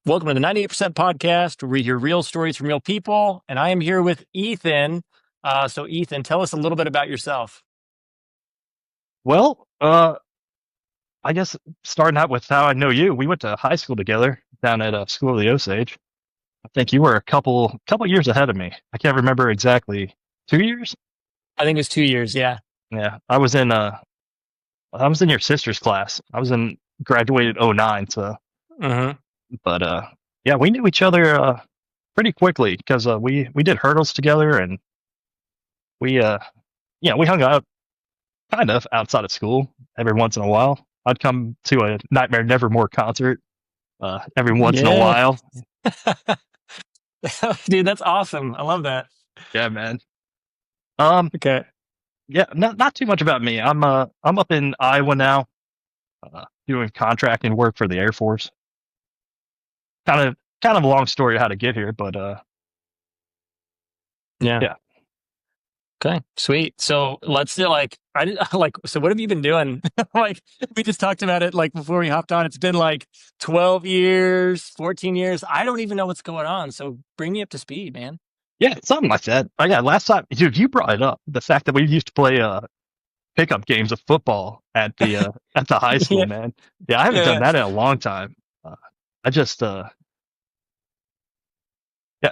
Welcome to the 98% podcast, where we hear real stories from real people. And I am here with Ethan. So, Ethan, tell us a little bit about yourself. Well, I guess starting out with how I know you, we went to high school together down at School of the Osage. I think you were a couple years ahead of me. I can't remember exactly. 2 years? I think it was 2 years. Yeah. Yeah, I was in your sister's class. I was in graduated '09. So Hmm. but yeah, we knew each other pretty quickly because we did hurdles together, and we we hung out kind of outside of school every once in a while. I'd come to a Nightmare Nevermore concert every once in a Yeah. while. Dude, that's awesome. I love that. Yeah, man. Um, Okay. yeah, not too much about me. I'm up in Iowa now, doing contracting work for the Air Force. Kind of a long story how to get here, but Yeah. yeah. Okay. Sweet. So let's do I did like, so what have you been doing? Like, we just talked about it like before we hopped on. It's been like 12 years, 14 years. I don't even know what's going on. So bring me up to speed, man. Yeah, something like that. Oh, yeah, last time, dude, you brought it up. The fact that we used to play pickup games of football at the high school, Yeah. man. Yeah, I haven't done Yeah. that in a long time. I just yeah.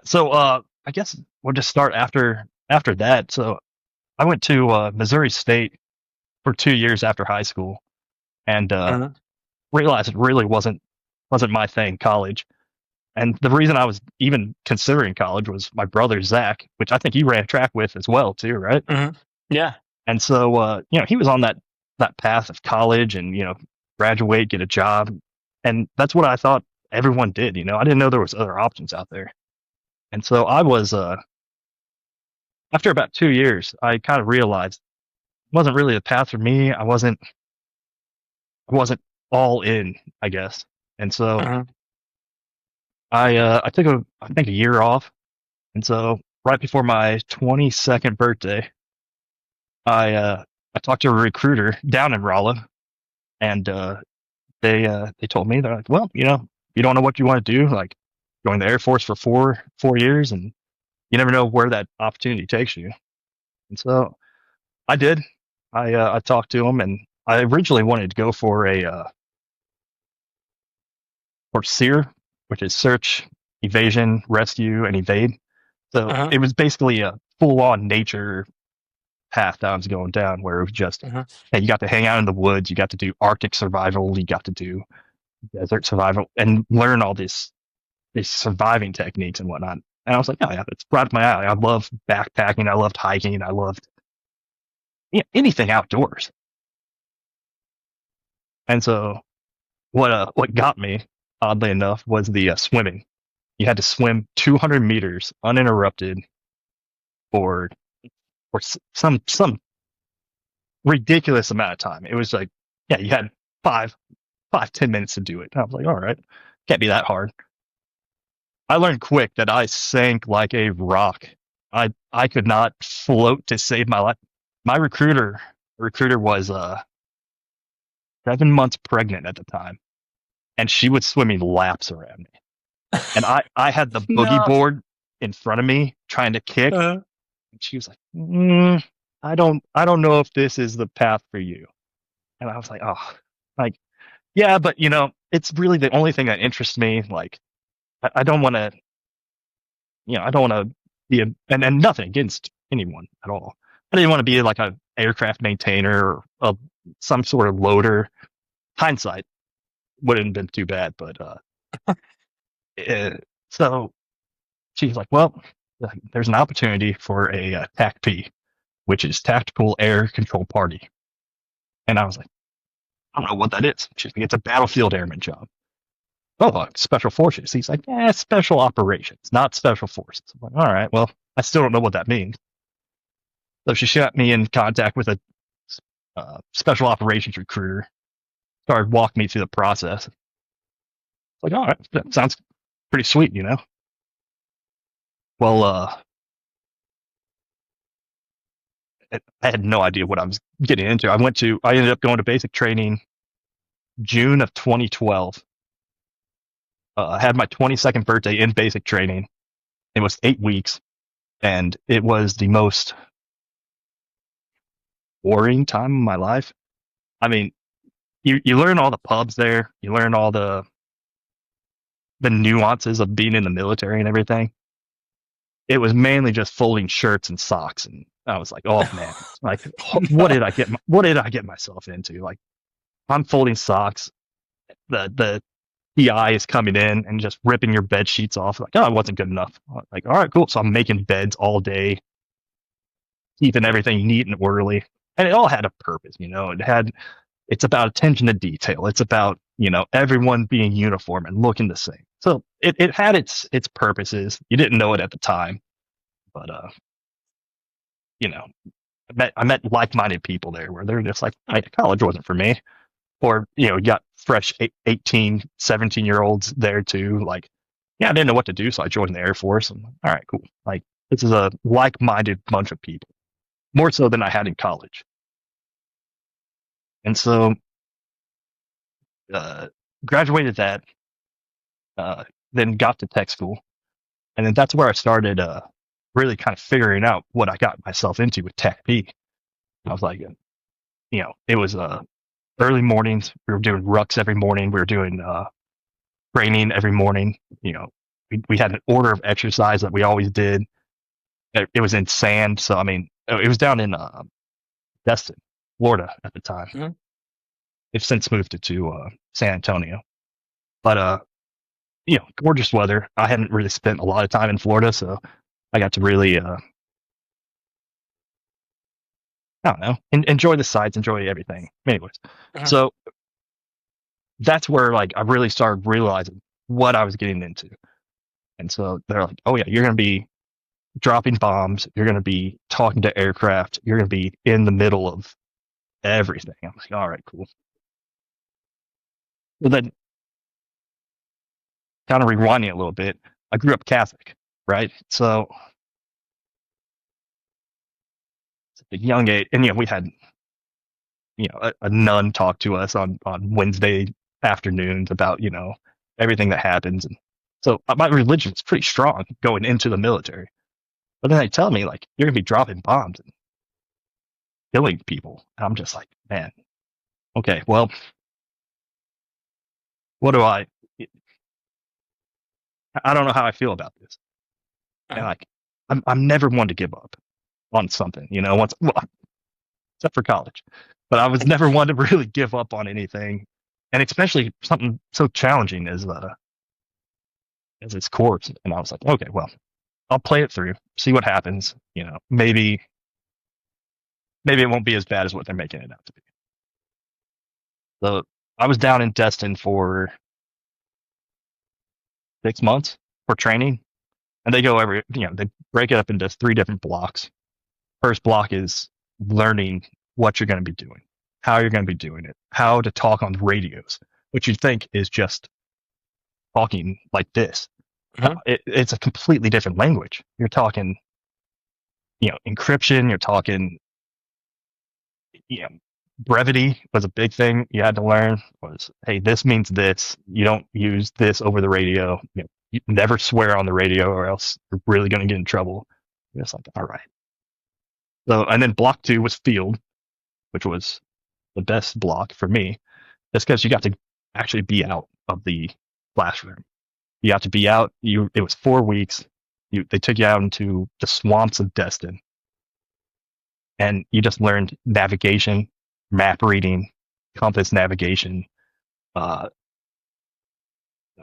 So I guess we'll just start after that. So I went to Missouri State for 2 years after high school, and Uh-huh. realized it really wasn't my thing, college. And the reason I was even considering college was my brother Zach, which I think you ran track with as well too, right? Uh-huh. Yeah. And so he was on that path of college and graduate, get a job, and that's what I thought everyone did. I didn't know there was other options out there. And so I was after about 2 years, I kind of realized it wasn't really the path for me. I wasn't all in, I guess. And so Uh-huh. I took I think a year off. And so right before my 22nd birthday, I talked to a recruiter down in Rolla, and they told me, they're like, well, you don't know what you want to do, like join the Air Force for four years, and you never know where that opportunity takes you. And so I did. I talked to him, and I originally wanted to go for a for SEER, which is search, evasion, rescue, and evade. So Uh-huh. it was basically a full on nature path that I was going down, where it was just, Uh-huh. hey, you got to hang out in the woods, you got to do Arctic survival, you got to do desert survival, and learn all these surviving techniques and whatnot. And I was like, oh yeah, it's right up my alley. I love backpacking, I loved hiking, I loved anything outdoors. And so what got me, oddly enough, was the swimming. You had to swim 200 meters uninterrupted for some ridiculous amount of time. It was like, yeah, you had 5, 10 minutes to do it. And I was like, all right, can't be that hard. I learned quick that I sank like a rock. I could not float to save my life. My recruiter was 7 months pregnant at the time, and she was swimming laps around me. And I had the boogie No. board in front of me trying to kick, Uh, and she was like, I don't know if this is the path for you. And I was like, oh, like, yeah, but it's really the only thing that interests me. Like, I don't want to, I don't want to be and nothing against anyone at all. I didn't want to be like a aircraft maintainer or some sort of loader. Hindsight wouldn't have been too bad, but uh, so she's like, well, there's an opportunity for a TACP, which is Tactical Air Control Party. And I was like, I don't know what that is. She's like, it's a battlefield airman job. Oh, special forces. He's like, special operations, not special forces. I'm like, all right, well, I still don't know what that means. So she got me in contact with a special operations recruiter, started walking me through the process. Like, all right, that sounds pretty sweet. Well, I had no idea what I was getting into. I ended up going to basic training June of 2012. I had my 22nd birthday in basic training. It was 8 weeks, and it was the most boring time of my life. I mean, you learn all the pubs there, you learn all the nuances of being in the military and everything. It was mainly just folding shirts and socks, and I was like, oh man, like No. what did I get myself into? Like I'm folding socks, the PI is coming in and just ripping your bed sheets off. Like, oh, it wasn't good enough. Like, all right, cool. So I'm making beds all day, keeping everything neat and orderly, and it all had a purpose. It's about attention to detail. It's about everyone being uniform and looking the same. So it had its purposes. You didn't know it at the time, but you know, I met like-minded people there where they're just like, college wasn't for me. Or you got fresh 18, 17-year olds there too. Like, yeah, I didn't know what to do, so I joined the Air Force. And all right, cool. Like, this is a like-minded bunch of people, more so than I had in college. And so, uh, graduated that, uh, then got to tech school, and then that's where I started really kind of figuring out what I got myself into with Tech P. I was like, it was early mornings. We were doing rucks every morning. We were doing training every morning. We had an order of exercise that we always did. It was in sand, so I mean, it was down in Destin, Florida at the time. Mhm. They've since moved it to San Antonio, but gorgeous weather. I hadn't really spent a lot of time in Florida, so I got to really, I don't know, enjoy the sights, enjoy everything. Anyways, Mhm. so that's where like I really started realizing what I was getting into, and so they're like, "Oh yeah, you're gonna be dropping bombs. You're going to be talking to aircraft. You're going to be in the middle of everything." I'm like, all right, cool. Well, then, kind of rewinding a little bit, I grew up Catholic, right? So, at a young age, and we had a nun talk to us on Wednesday afternoons about everything that happens, and so my religion was pretty strong going into the military. But then they tell me like you're going to be dropping bombs and killing people. And I'm just like, man, okay, well, what do I don't know how I feel about this. And Mhm. like, I'm never one to give up on something, once, well, except for college, but I was never one to really give up on anything. And especially something so challenging as its course. And I was like, okay, well, I'll play it through, see what happens. Maybe it won't be as bad as what they're making it out to be. So I was down in Destin for 6 months for training, and they break it up into three different blocks. First block is learning what you're going to be doing, how you're going to be doing it, how to talk on radios, which you think is just talking like this. No, Mhm. it's a completely different language. You're talking, encryption. You're talking, you know, brevity was a big thing you had to learn. Was, hey, this means this. You don't use this over the radio. You never swear on the radio, or else you're really going to get in trouble. You're just like, all right. So, and then block two was field, which was the best block for me, just because you got to actually be out of the classroom. You got to be out. It was 4 weeks. They took you out into the swamps of Destin, and you just learned navigation, map reading, compass navigation, uh,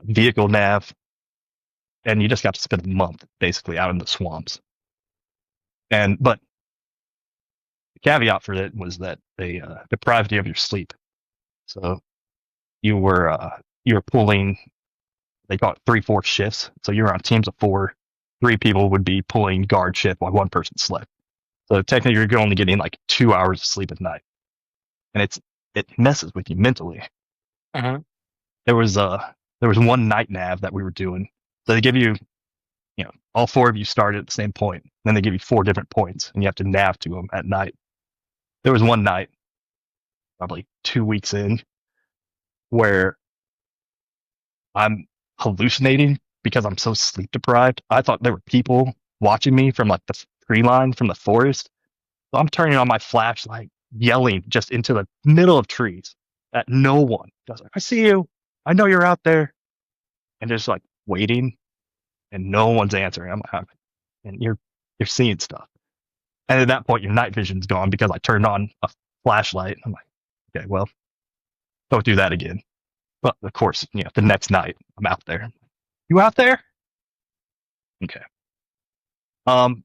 vehicle nav, and you just got to spend a month basically out in the swamps. But the caveat for it was that they deprived you of your sleep. So you were you were pulling, they call it 3/4 shifts. So you're on teams of four. Three people would be pulling guard shift while one person slept. So technically, you're only getting like 2 hours of sleep at night, and it messes with you mentally. Mhm. There was one night nav that we were doing. So they give you, all four of you start at the same point. Then they give you four different points, and you have to nav to them at night. There was one night, probably 2 weeks in, where I'm hallucinating because I'm so sleep deprived. I thought there were people watching me from like the tree line from the forest. So I'm turning on my flashlight, yelling just into the middle of trees at no one. I was like, I see you. I know you're out there. And just like waiting and no one's answering. I'm like, and you're seeing stuff. And at that point, your night vision's gone because I turned on a flashlight. I'm like, okay, well, don't do that again. But of course, the next night I'm out there. You out there? Okay. Um,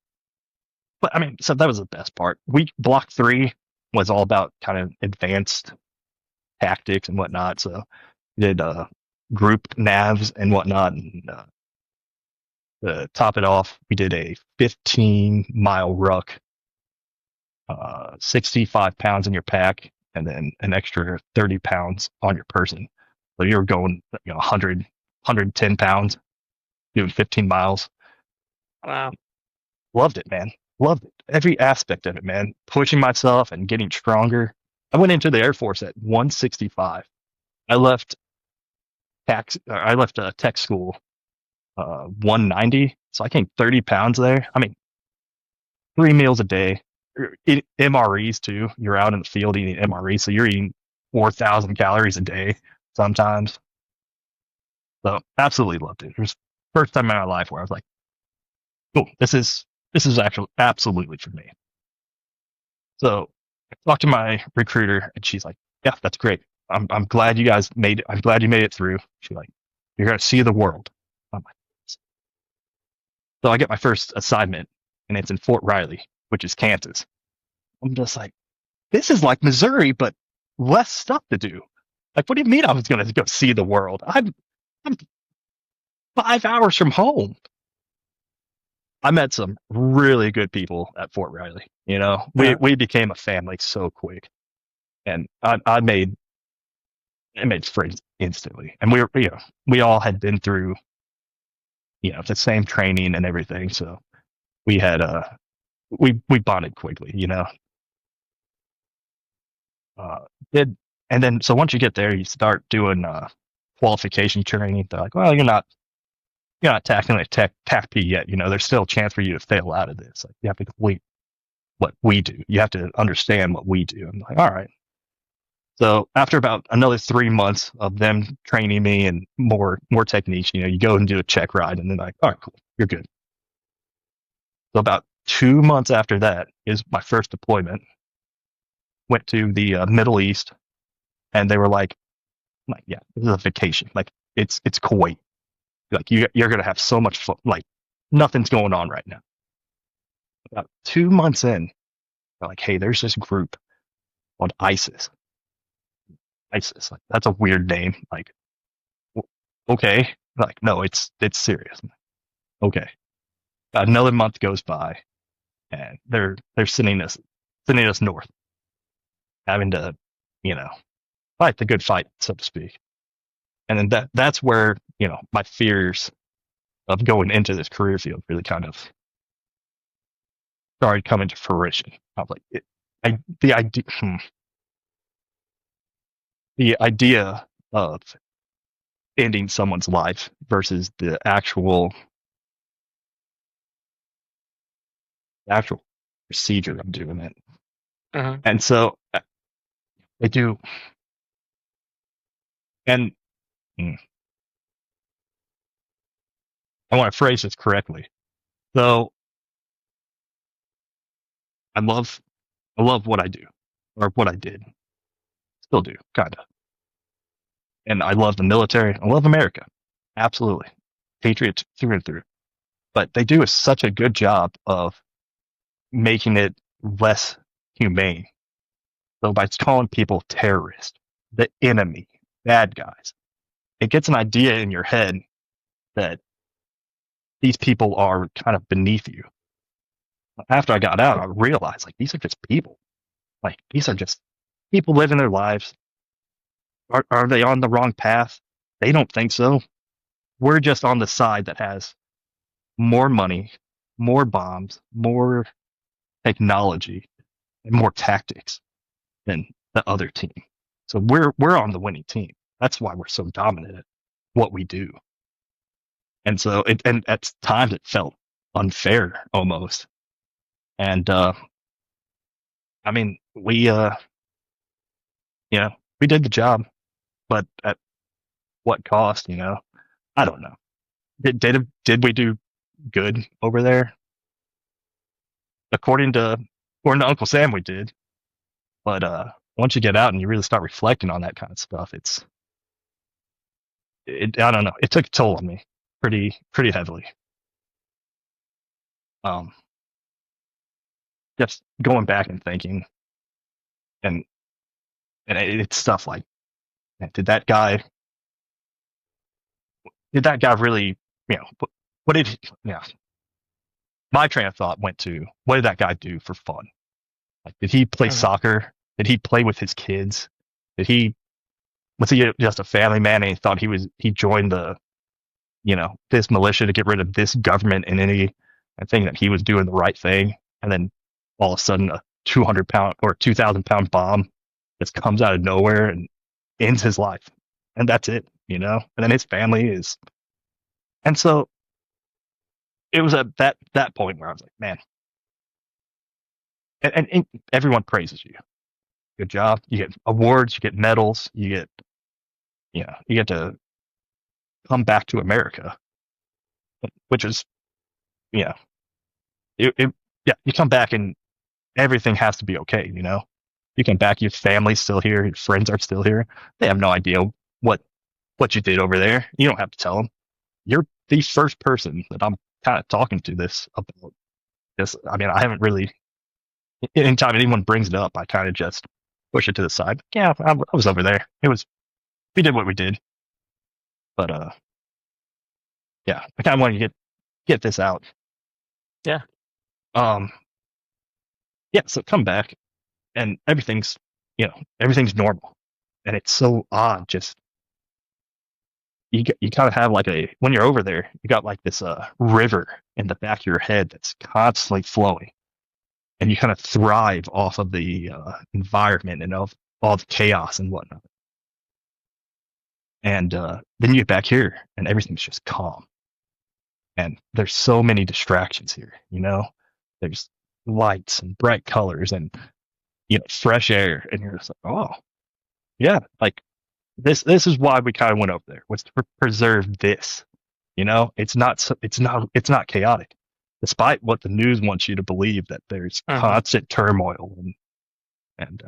but I mean, so that was the best part. Block 3 was all about kind of advanced tactics and whatnot. So we did group navs and whatnot. And to top it off, we did a 15-mile ruck, 65 pounds in your pack, and then an extra 30 pounds on your person. So you were going, 100, 110 pounds, doing 15 miles. Wow. Loved it, man. Loved it. Every aspect of it, man. Pushing myself and getting stronger. I went into the Air Force at 165. I left tech school 190, so I gained 30 pounds there. I mean, 3 meals a day. MREs too. You're out in the field eating MREs, so you're eating 4,000 calories a day sometimes. So absolutely loved it. It was the first time in my life where I was like, "Oh, this is actually absolutely for me." So I talked to my recruiter, and she's like, "Yeah, that's great. I'm glad you guys made it. I'm glad you made it through." She's like, "You're gonna see the world." I'm like, so I get my first assignment, and it's in Fort Riley, which is Kansas. I'm just like, this is like Missouri, but less stuff to do. Like, what do you mean I was gonna go see the world? I'm 5 hours from home. I met some really good people at Fort Riley. We Uh, we became a family so quick, and I made friends instantly. And we all had been through the same training and everything, so we had we bonded quickly. Uh, did and then so once you get there, you start doing qualification training. They're like, well, you're not technically tech P yet. There's still a chance for you to fail out of this. Like, you have to complete what we do. You have to understand what we do. I'm like, all right. So after about another 3 months of them training me and more techniques, you go and do a check ride, and then like, all right, cool, you're good. So about 2 months after that is my first deployment. Went to the Middle East, and they were like, yeah, this is a vacation. Like, it's Kuwait. Like, you're gonna have so much fun. Like, nothing's going on right now. About 2 months in, they're like, hey, there's this group called ISIS. ISIS, like, that's a weird name. Like, okay, like, no, it's serious. Okay. Another month goes by, and they're sending us north, having to, you know, fight the good fight, so to speak. And then that's where my fears of going into this career field really kind of started coming to fruition. I was like, the idea, the idea of ending someone's life versus the actual procedure of doing it. uh, And so they do, and mm, I want to phrase this correctly. So I love I love what I do, or what I did, still do, kind of. And I love the military. I love America, absolutely, patriots through and through. But they do such a good job of making it less humane. So by calling people terrorists, the enemy, bad guys, it gets an idea in your head that these people are kind of beneath you. After I got out, I realized, like, these are just people. Like, these are just people living their lives. Are they on the wrong path? They don't think so. We're just on the side that has more money, more bombs, more technology, and more tactics than the other team. So we're on the winning team. That's why we're so dominant at what we do. And so and at times it felt unfair almost. And I mean, you know, we did the job, but at what cost? I don't know. Did we do good over there? According to Uncle Sam, we did. But once you get out and you really start reflecting on that kind of stuff, I don't know. It took a toll on me pretty heavily. Um, just going back and thinking, and it's stuff like, did that guy really, what did he, yeah? My train of thought went to, what did that guy do for fun? Like, did he play Mhm. soccer? Did he play with his kids? Did he Was he just a family man and he thought he joined this militia to get rid of this government and any and think that he was doing the right thing, and then all of a sudden a 200 pound or 2,000 pound bomb just comes out of nowhere and ends his life, and that's it. And then his family is, and so it was at that point where I was like, man, and everyone praises you. Good job. You get awards, you get medals, you get to come back to America, which is, you know, yeah, you come back and everything has to be okay. You come back, your family's still here, your friends are still here. They have no idea what what you did over there. You don't have to tell them. You're the first person that I'm kind of talking to this about this. I mean, I haven't really. Anytime anyone brings it up, I kind of just push it to the side. Yeah, I was over there. We did what we did, but yeah, I kind of want to get this out. Yeah. Um, yeah, so come back and everything's normal, and it's so odd. Just you kind of have like when you're over there, you got like this river in the back of your head that's constantly flowing, and you kind of thrive off of the environment and of all the chaos and whatnot. And then you get back here, and everything's just calm, and there's so many distractions here. There's lights and bright colors and fresh air, and you're just like, oh yeah, like this is why we kind of went over there, was to preserve this. It's not chaotic, despite what the news wants you to believe, that there's Mhm. constant turmoil, and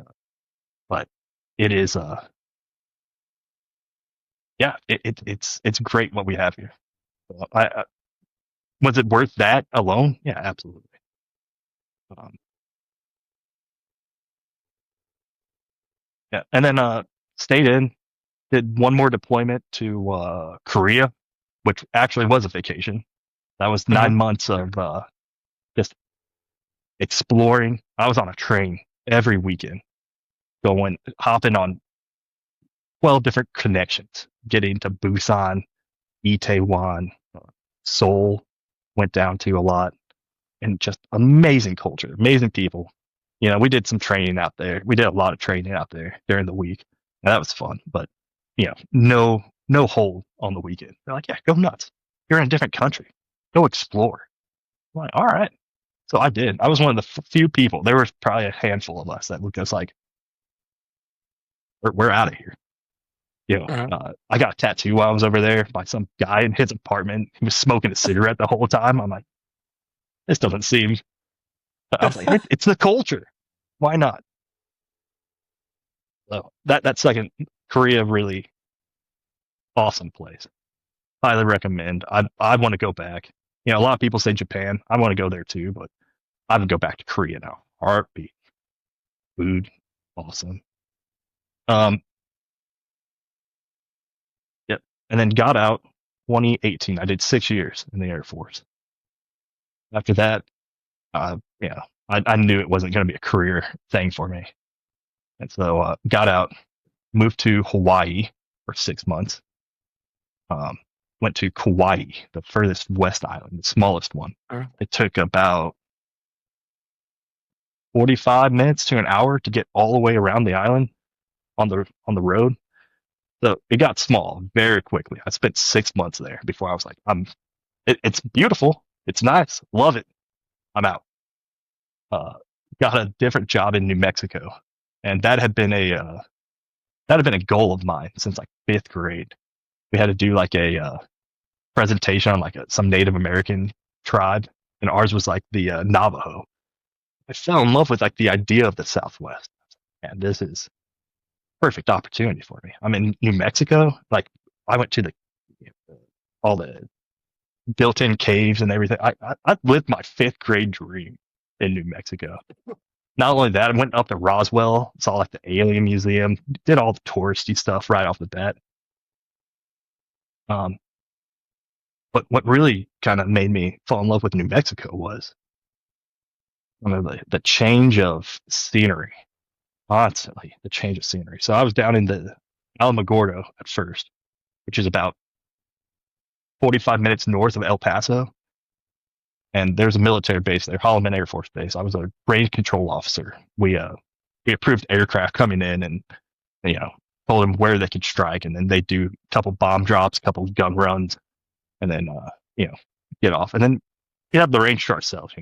but it is yeah, it's great what we have here. Was it worth that alone? Yeah, absolutely. um, yeah, and then stayed in, did one more deployment to Korea, which actually was a vacation. That was Mhm. 9 months of just exploring. I was on a train every weekend, hopping on 12 different connections, getting to Busan, Itaewon, Seoul, went down to a lot, and just amazing culture, amazing people. We did some training out there. We did a lot of training out there during the week, and that was fun. But no hold on the weekend. They're like, yeah, go nuts. You're in a different country. Go explore. I'm like, all right. So I did. I was one of the few people. There was probably a handful of us that were just like, we're out of here. Mhm. I got a tattoo while I was over there by some guy in his apartment. He was smoking a cigarette the whole time. I'm like, this doesn't seem. I was like, it's the culture. Why not? So that second, Korea, really awesome place. Highly recommend. I want to go back. A lot of people say Japan. I want to go there too, but I would go back to Korea now. Heartbeat, food, awesome. Um, yep. And then got out 2018. I did 6 years in the Air Force. After that, I knew it wasn't going to be a career thing for me. And so got out, moved to Hawaii for 6 months. Um, went to Kauai, the furthest west island, the smallest one. Mhm. It took about 45 minutes to an hour to get all the way around the island on the road. So it got small very quickly. I spent 6 months there before I was like, It's beautiful. It's nice. Love it. I'm out. Uh, got a different job in New Mexico, and that had been a goal of mine since like fifth grade. We had to do like a presentation on like some Native American tribe, and ours was like the Navajo. I fell in love with like the idea of the Southwest, and this is perfect opportunity for me. I'm in New Mexico. Like I went to the all the built-in caves and everything. I lived my fifth grade dream in New Mexico. Not only that, I went up to Roswell, saw like the Alien Museum, did all the touristy stuff right off the bat. Um, but what really kind of made me fall in love with New Mexico was the change of scenery. Constantly the change of scenery. So I was down in the Alamogordo at first, which is about 45 minutes north of El Paso. And there's a military base there, Holloman Air Force Base. I was a range control officer. We approved aircraft coming in and you know told them where they could strike, and then they do a couple bomb drops, a couple gun runs, and then you know get off, and then you have the range to ourselves.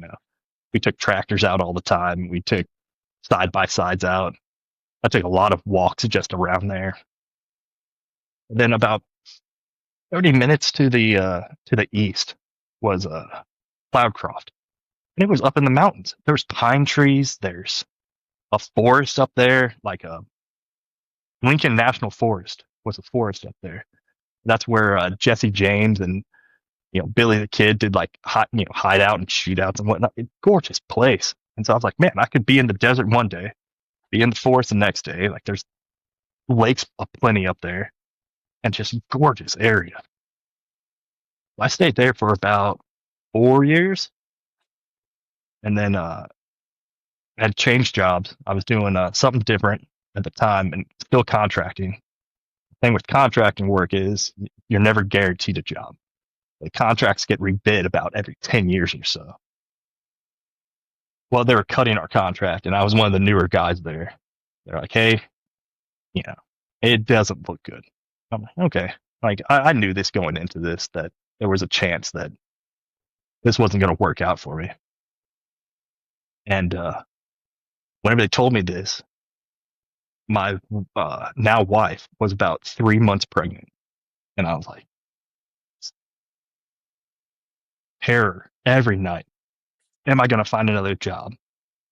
We took tractors out all the time. We took side by sides out. I took a lot of walks just around there. And then about 30 minutes to the east was Cloudcroft, and it was up in the mountains. There was pine trees. There's a forest up there, like a Lincoln National Forest was a forest up there. That's where Jesse James and Billy the Kid did like hideout and shootouts and whatnot. Gorgeous place. And so I was like, man, I could be in the desert one day, be in the forest the next day. Like there's lakes aplenty up there, and just gorgeous area. I stayed there for about 4 years, and then had changed jobs. I was doing something different at the time, and still contracting. The thing with contracting work is you're never guaranteed a job. The contracts get rebid about every 10 years or so. Well, they were cutting our contract, and I was one of the newer guys there. They're like, hey, you know, it doesn't look good. I'm like, okay. Like, I knew this going into this, that there was a chance that this wasn't going to work out for me. And whenever they told me this, my now wife was about 3 months pregnant. And I was like, terror every night. Am I going to find another job?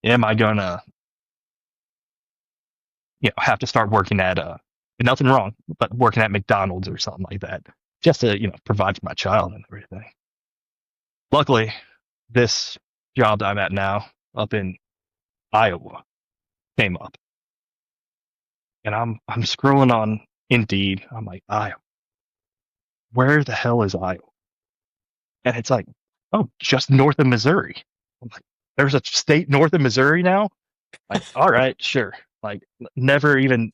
Am I going to have to start working at nothing wrong, but working at McDonald's or something like that, just to provide for my child and everything. Luckily, this job that I'm at now up in Iowa came up, and I'm scrolling on Indeed. I'm like, Iowa, where the hell is Iowa? And it's like, oh, just north of Missouri. I'm like, there's a state north of Missouri now. Like, all right, sure. Like, never even,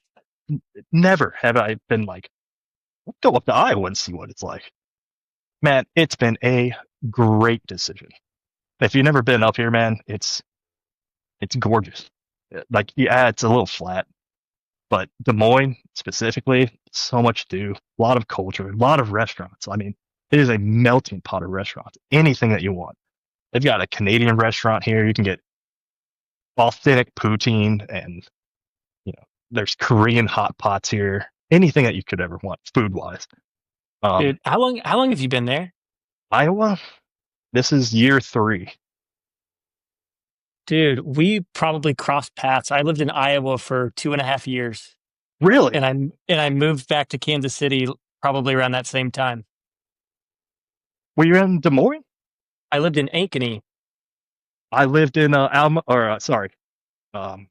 never have I been like, let's go up to Iowa and see what it's like. Man, it's been a great decision. If you've never been up here, man, it's gorgeous. Like, yeah, it's a little flat, but Des Moines specifically, so much to do, a lot of culture, a lot of restaurants. I mean, it is a melting pot of restaurants. Anything that you want. They've got a Canadian restaurant here. You can get authentic poutine, and there's Korean hot pots here. Anything that you could ever want, food wise. Dude, how long have you been there? Iowa, this is year 3. Dude, we probably crossed paths. I lived in Iowa for 2.5 years, Really? and I moved back to Kansas City probably around that same time. Were you in Des Moines? I lived in Ankeny. I lived in Alma, or sorry, um,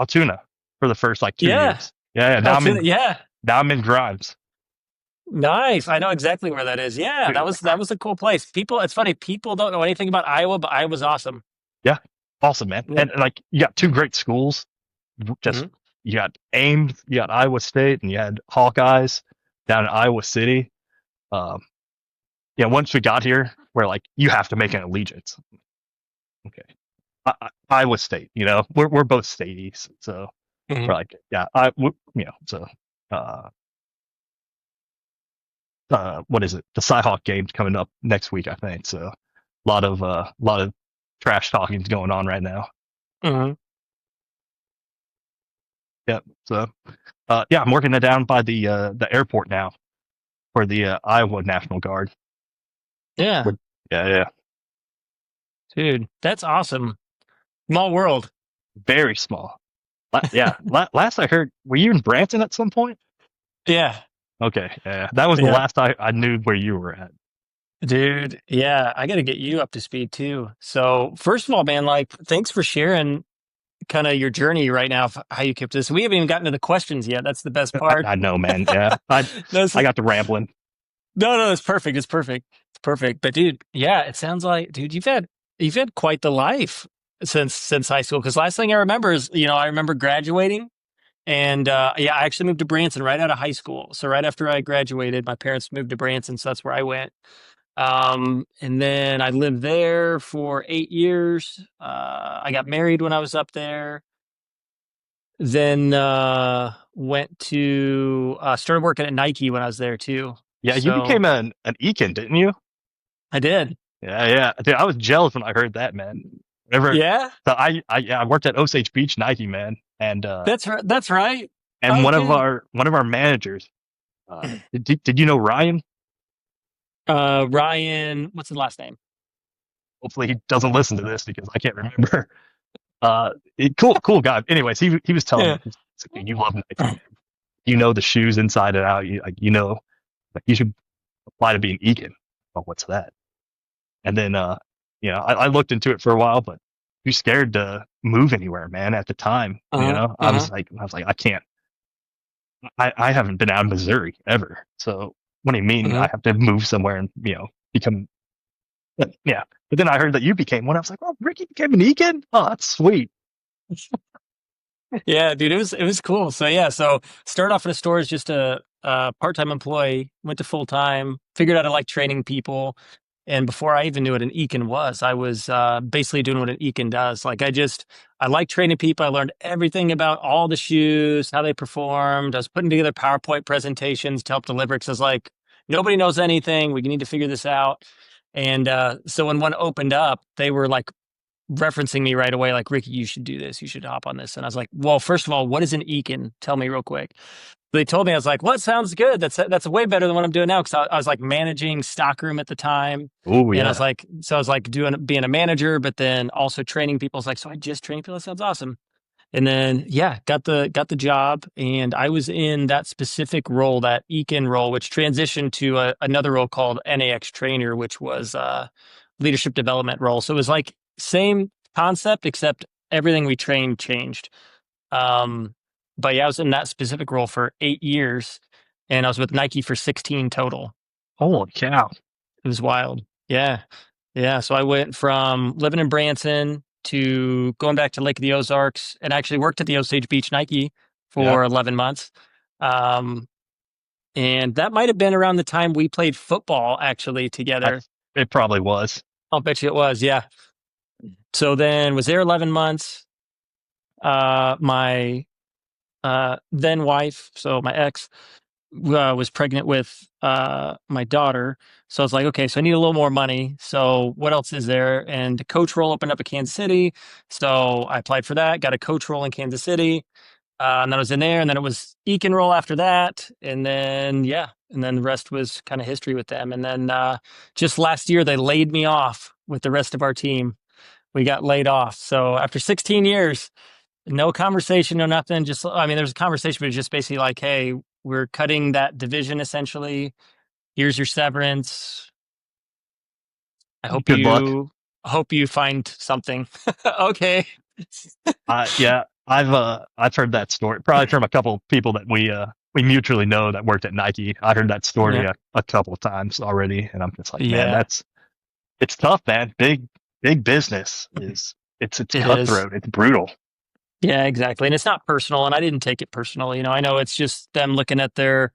Altoona for the first like 2 years. Yeah. Yeah, yeah. Altoona, yeah. Now I'm in Grimes. Nice. I know exactly where that is. Yeah, Dude, that was a cool place. It's funny, people don't know anything about Iowa, but Iowa's awesome. yeah, awesome, man. Yeah. And like you got two great schools. Just Mhm. you got Ames, you got Iowa State, and you had Hawkeyes down in Iowa City. Um, yeah, once we got here, we're like, you have to make an allegiance. Okay, Iowa State. We're both staties, so we're Mhm. like, yeah, so uh, what is it? The Cyhawk game's coming up next week, I think. So lot of trash talking going on right now. Mhm. Yep. So yeah, I'm working it down by the airport now for the Iowa National Guard. Yeah, Yeah, yeah. dude, that's awesome. Small world. Very small. Yeah. Last I heard, were you in Branson at some point? Yeah, Okay. Yeah. That was the yeah, last I knew where you were at. dude. Yeah, I got to get you up to speed too. So, first of all, man, like, thanks for sharing kind of your journey right now, how you kept this. We haven't even gotten to the questions yet. That's the best part. I know, man. Yeah. That's I got the rambling. no, it's perfect. It's perfect. It's perfect. But dude, yeah, it sounds like, dude, you've had quite the life since high school. Because last thing I remember is, I remember graduating, and yeah, I actually moved to Branson right out of high school. So right after I graduated, my parents moved to Branson, so that's where I went. And then I lived there for 8 years. I got married when I was up there. Then went to started working at Nike when I was there too. Yeah, you So became an Ekin, didn't you? I did. Yeah, yeah. Dude, I was jealous when I heard that, man. Whenever Yeah, so I worked at Osage Beach Nike, man, that's right. That's right. and Okay. one of our managers, did you know Ryan? Ryan, what's his last name? Hopefully he doesn't listen to this because I can't remember. Cool guy. Anyways, he was telling Yeah. me, he's like, you love Nike, man. You know the shoes inside and out. You know, like you should apply to be an Ekin. Oh, what's that? And then, I looked into it for a while, but too scared to move anywhere, man. At the time, Uh-huh. Uh-huh. I was like, I can't. I haven't been out of Missouri ever. So what do you mean Uh-huh. I have to move somewhere and become? Yeah. But then I heard that you became one. I was like, oh, Ricky became an Egan. Oh, that's sweet. Yeah, dude, it was cool. So yeah, so started off in a store as just a part-time employee, went to full-time, figured out I like training people. And before I even knew what an Econ was, I was basically doing what an Econ does. Like I like training people. I learned everything about all the shoes, how they performed. I was putting together PowerPoint presentations to help deliver because I was like, nobody knows anything. We need to figure this out. And so when one opened up, they were like referencing me right away, like, Ricky, you should do this. You should hop on this. And I was like, well, first of all, what is an Econ? Tell me real quick. They told me, I was like, well, that sounds good. That's way better than what I'm doing now. Cause I was like managing stockroom at the time. Oh And yeah. I was like being a manager, but then also training people. I was like, so I just train people. That sounds awesome. And then, yeah, got the job, and I was in that specific role, that Econ role, which transitioned to another role called NAX trainer, which was leadership development role. So it was like same concept, except everything we trained changed. Um, but yeah, I was in that specific role for 8 years, and I was with Nike for 16 total. Holy cow. It was wild. Yeah. Yeah. So I went from living in Branson to going back to Lake of the Ozarks, and actually worked at the Osage Beach Nike Yeah. for 11 months. Um, and that might have been around the time we played football actually I, together. it probably was. I'll bet you it was. Yeah. So then was there 11 months. My then wife, so my ex, was pregnant with my daughter. So I was like, okay, so I need a little more money. So what else is there? And the coach role opened up in Kansas City. So I applied for that, got a coach role in Kansas City. And then I was in there, and then it was Econ role after that. And then, yeah, and then the rest was kind of history with them. And then just last year, they laid me off with the rest of our team. We got laid off. So after 16 years, no conversation, no nothing. Just, I mean, there's a conversation, but it's just basically like, hey, we're cutting that division essentially. Here's your severance. I Good luck. hope you find something. Okay. Yeah, I've heard that story probably from a couple of people that we mutually know that worked at Nike. I heard that story Yeah. a couple of times already, and I'm just like, man, Yeah, it's tough, man. Big business is it's it is. cutthroat. It's brutal. Yeah, exactly. And it's not personal. And I didn't take it personal. I know it's just them looking at they're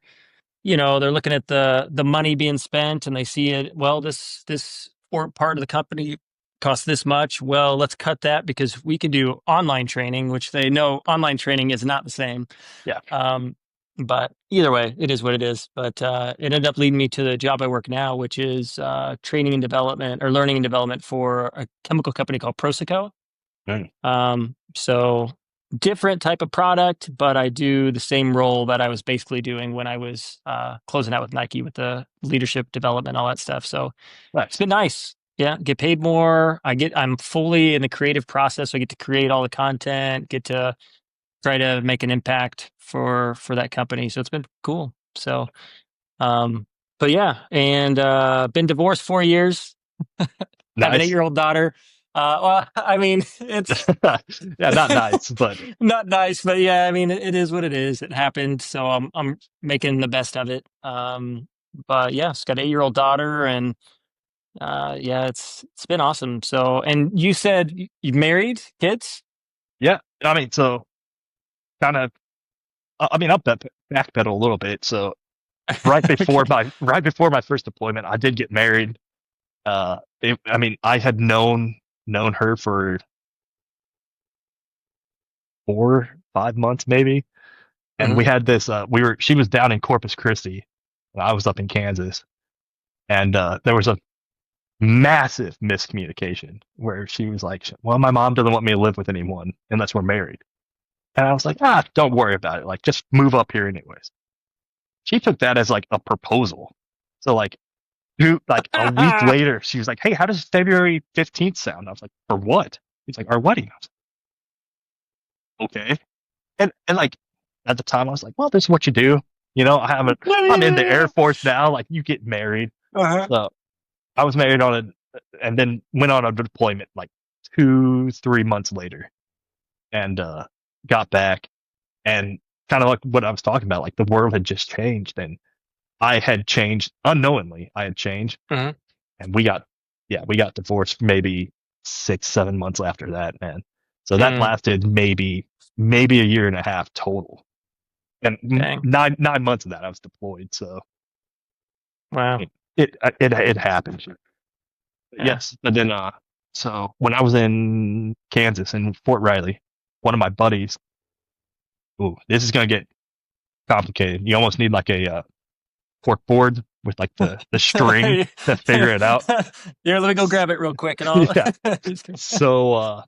looking at the money being spent, and they see it. Well, this or part of the company costs this much. Well, let's cut that because we can do online training, which they know online training is not the same. Yeah, Um, But either way, it is what it is. But it ended up leading me to the job I work now, which is training and development or learning and development for a chemical company called Proseco. Mm, So different type of product, but I do the same role that I was basically doing when I was closing out with Nike with the leadership development, all that stuff. So it's nice. been nice. Yeah, get paid more. I'm fully in the creative process. So I get to create all the content, get to try to make an impact for that company. So it's been cool. So um but yeah, and been divorced 4 years, have an Nice. 8-year-old daughter. Well, I mean, it's Yeah, not nice, but not nice, but yeah, I mean, it is what it is. It happened, so I'm making the best of it. But yeah, it's got an 8-year-old daughter, and yeah, it's been awesome. So, and you said you married, kids? yeah. I mean, so kind of. I mean, I'll backpedal a little bit. So Okay. right before my first deployment, I did get married. I mean, I had known her for 4, 5 months maybe, and Hmm. we had this. She was down in Corpus Christi, and I was up in Kansas, and there was a massive miscommunication where she was like, "Well, my mom doesn't want me to live with anyone unless we're married," and I was like, "Ah, don't worry about it. Like, just move up here anyways." She took that as like a proposal. So like a week later, she was like, "Hey, how does February 15th sound?" I was like, "For what?" He's like, "Our wedding." I was like, "Okay." And like at the time, I was like, "Well, this is what you do." I'm in the Air Force now. Like, you get married. Uh-huh. So I was married and then went on a deployment like 2, 3 months later, and got back, and kind of like what I was talking about, like the world had just changed, and I had changed unknowingly. I had changed, Hmm. and we got divorced maybe 6, 7 months after that, man. So that Mm, lasted maybe a year and a half total, and dang. 9 months of that I was deployed. So Wow. it happened. Yeah. Yes, but then so when I was in Kansas in Fort Riley, one of my buddies. Ooh, this is gonna get complicated. You almost need like a cork board with like the string Here, to figure it out. let me go grab it real quick and I'll Yeah. So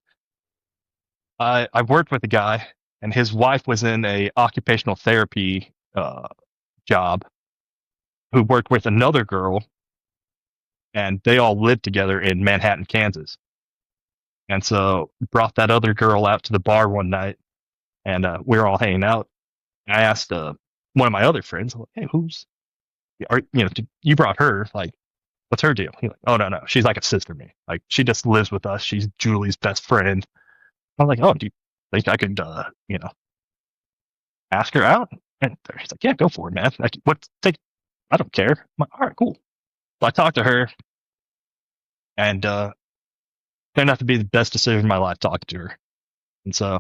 I worked with a guy, and his wife was in a occupational therapy job, who worked with another girl, and they all lived together in Manhattan, Kansas. And so brought that other girl out to the bar one night, and we were all hanging out. I asked one of my other friends, like, "Hey, you brought her? Like, what's her deal?" He's like, "Oh, no, no, she's like a sister to me. Like, she just lives with us. She's Julie's best friend." I'm like, "Oh, do you think I could, ask her out?" And he's like, "Yeah, go for it, man. Like, I don't care." I'm like, "All right, cool." So I talked to her, and turned out to be the best decision of my life talking to her. And so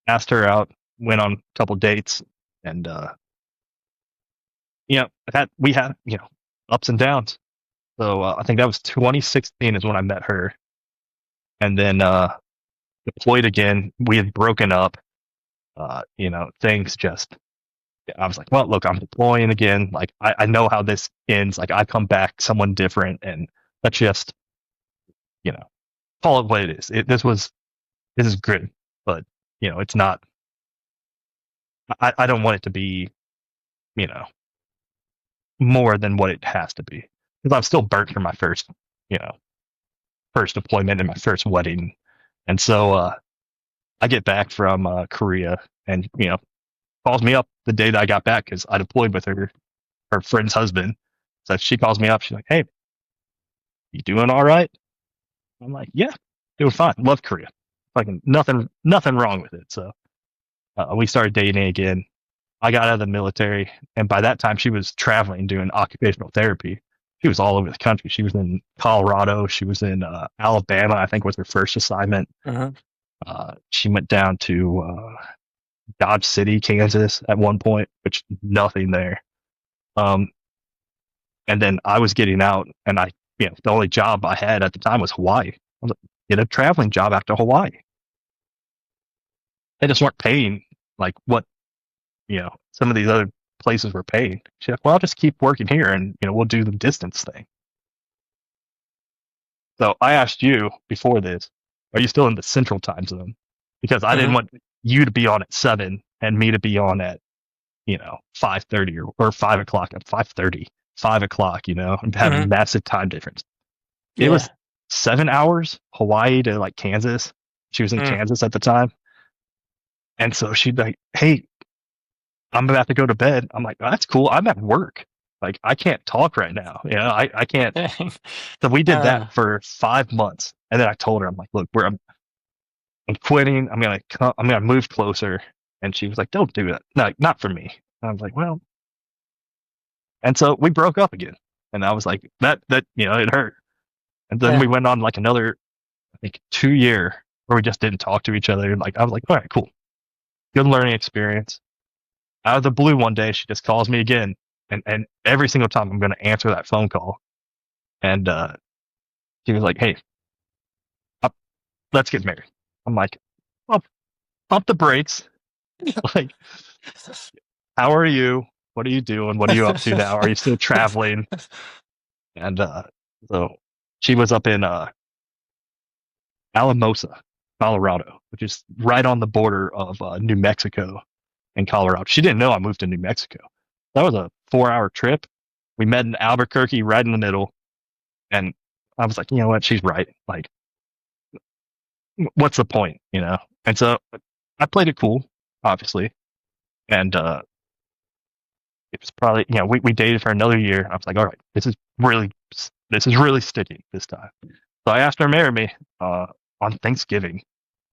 asked her out, went on a couple dates, and that we had ups and downs. So I think that was 2016 is when I met her, and then deployed again. We had broken up. Things just. I was like, well, look, I'm deploying again. Like, I know how this ends. Like, I come back someone different, and let's just you know call it what it is. This is good, but it's not. I don't want it to be you know more than what it has to be, because I'm still burnt from my you know first deployment and my first wedding. And so I get back from Korea, and calls me up the day that I got back, because I deployed with her friend's husband. So she calls me up. She's like, "Hey, you doing all right?" I'm like, "Yeah, doing fine. Love Korea. Fucking nothing wrong with it." So we started dating again. I got out of the military, and by that time she was traveling doing occupational therapy. She was all over the country. She was in Colorado. She was in Alabama, I think, was her first assignment. Uh-huh. She went down to Dodge City, Kansas, at one point, which nothing there. Um, and then I was getting out, and the only job I had at the time was Hawaii. I was like, get a traveling job after Hawaii. They just weren't paying like what some of these other places were paying. She's like, well, I'll just keep working here and, we'll do the distance thing. So I asked you before this, are you still in the central time zone? Because I didn't Hmm. want you to be on at 7 and me to be on at, 5:30 or 5 o'clock at 5:30, 5 o'clock, and have a Hmm. massive time difference. It was Yeah. 7 hours, Hawaii to like Kansas. She was in Mm. Kansas at the time. And so she'd be like, hey, I'm about to go to bed. I'm like, oh, that's cool. I'm at work. Like, I can't talk right now. I can't. So we did that uh, for 5 months. And then I told her, I'm like, look, I'm quitting. I'm gonna move closer. And she was like, don't do that. No, not for me. And I was like, well, and so we broke up again. And I was like, it hurt. And then we yeah. went on like another, I think, 2 year where we just didn't talk to each other. Like, I was like, all right, cool. Good learning experience. Out of the blue one day, she just calls me again. And every single time I'm going to answer that phone call. And she was like, hey, up, let's get married. I'm like, pump, pump the brakes. Like, how are you? What are you doing? What are you up to now? Are you still traveling? And so she was up in Alamosa, Colorado, which is right on the border of New Mexico and Colorado. She didn't know I moved to New Mexico. That was a 4 hour trip. We met in Albuquerque, right in the middle. And I was like, you know what? She's right. Like, what's the point? And so I played it cool, obviously. And it was probably, we dated for another year. I was like, all right, this is really sticking this time. So I asked her to marry me on Thanksgiving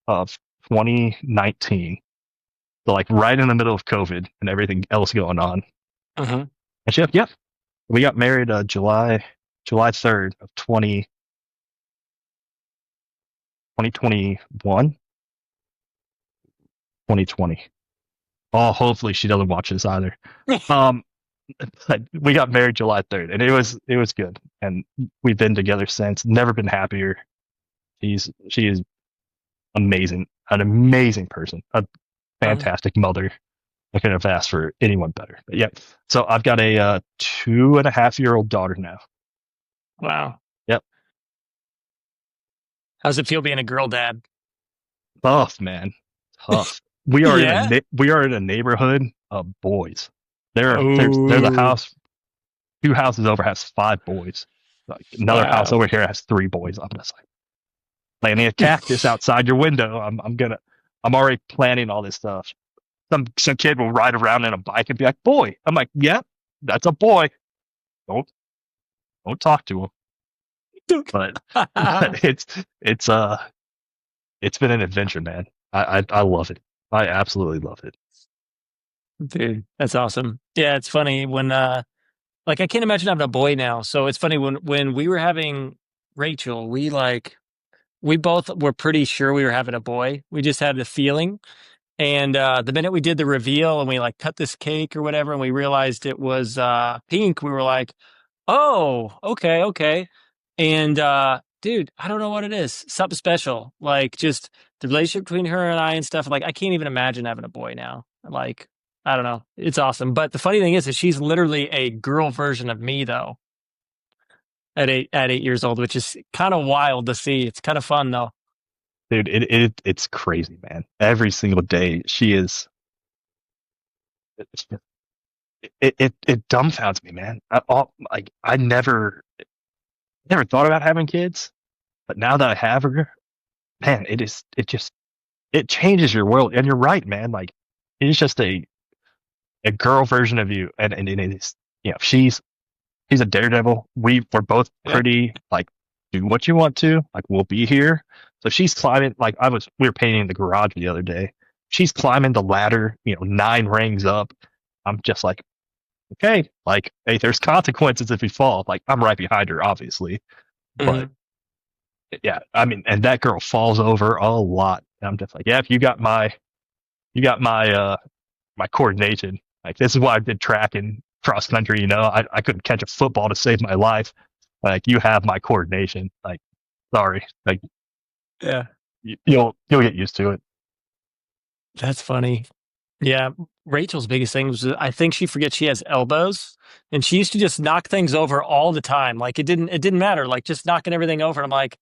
of 2019. So like right in the middle of COVID and everything else going on. Hmm. And she said, yep. We got married July 3rd of 2021, 2020. Oh, hopefully she doesn't watch this either. Um, but we got married July 3rd, and it was good, and we've been together since. Never been happier. She is amazing, an amazing person, a Hmm. fantastic mother. I couldn't have asked for anyone better. But yeah, so I've got a 2.5-year-old daughter now. Wow. Yep, How's it feel being a girl dad? tough man, tough. Yeah. We are in a neighborhood of boys. There's a Oh, house, two houses over has 5 boys. Like another house wow. over here has 3 boys. I'm just like planting a cactus outside your window. I'm already planning all this stuff. Some kid will ride around in a bike and be like, "Boy," I'm like, "Yeah, that's a boy. Don't don't talk to him." But it's it's been an adventure, man. I love it. I absolutely love it. Dude, that's awesome. Yeah, it's funny when like I can't imagine having a boy now. So it's funny when we were having Rachel, we both were pretty sure we were having a boy. We just had the feeling. And the minute we did the reveal and we like cut this cake or whatever and we realized it was pink, we were like, "Oh, okay, okay." And dude, I don't know what it is. Something special. Like just the relationship between her and I and stuff. Like I can't even imagine having a boy now. Like I don't know. It's awesome. But the funny thing is that she's literally a girl version of me though at 8 years old, which is kind of wild to see. It's kind of fun though. Dude, it's crazy, man. Every single day she is it's, it dumbfounds me, man. I never thought about having kids, but now that I have her, man, it changes your world. And you're right, man. Like it is just a girl version of you, and it is, she's a daredevil. We're both Yeah. pretty like do what you want to. Like we'll be here. So she's climbing. Like we were painting the garage the other day. She's climbing the ladder, 9 rings up. I'm just like, okay, like, hey, there's consequences if you fall. Like I'm right behind her, obviously, but Hmm. yeah, I mean, and that girl falls over a lot. And I'm just like, yeah, if you got my my coordination. Like this is why I did track and cross country. I couldn't catch a football to save my life. Like you have my coordination. Like sorry, like Yeah. you'll get used to it. That's funny. Yeah. Rachel's biggest thing was I think she forgets she has elbows, and she used to just knock things over all the time. Like it didn't matter. Like just knocking everything over. And I'm like,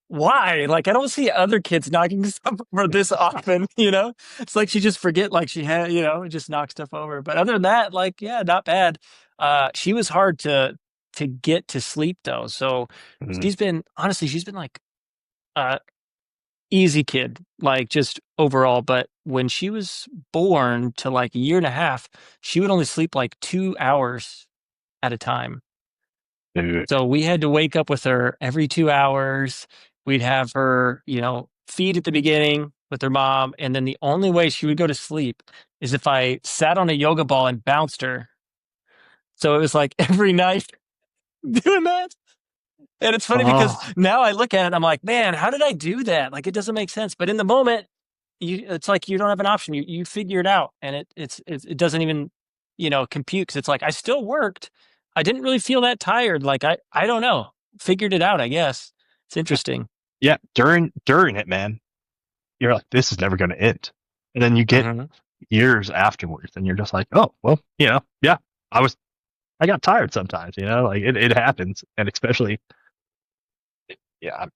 why? Like I don't see other kids knocking stuff over this often. It's like she just forget like she had just knock stuff over. But other than that, like yeah, not bad. She was hard to get to sleep though. So Mhm. she's been like uh easy kid, like just overall. But when she was born to like a year and a half, she would only sleep like 2 hours at a time. Dude. So we had to wake up with her every 2 hours. We'd have her, feed at the beginning with her mom. And then the only way she would go to sleep is if I sat on a yoga ball and bounced her. So it was like every night doing that. And it's funny because Oh, now I look at it, I'm like, man, how did I do that? Like, it doesn't make sense. But in the moment, it's like you don't have an option. You figure it out, and it doesn't even compute because it's like I still worked. I didn't really feel that tired. Like I don't know, figured it out. I guess it's interesting. yeah. During it, man, you're like, this is never going to end. And then you get Hmm. years afterwards, and you're just like, oh, well, yeah, I got tired sometimes, like it happens. And especially, yeah,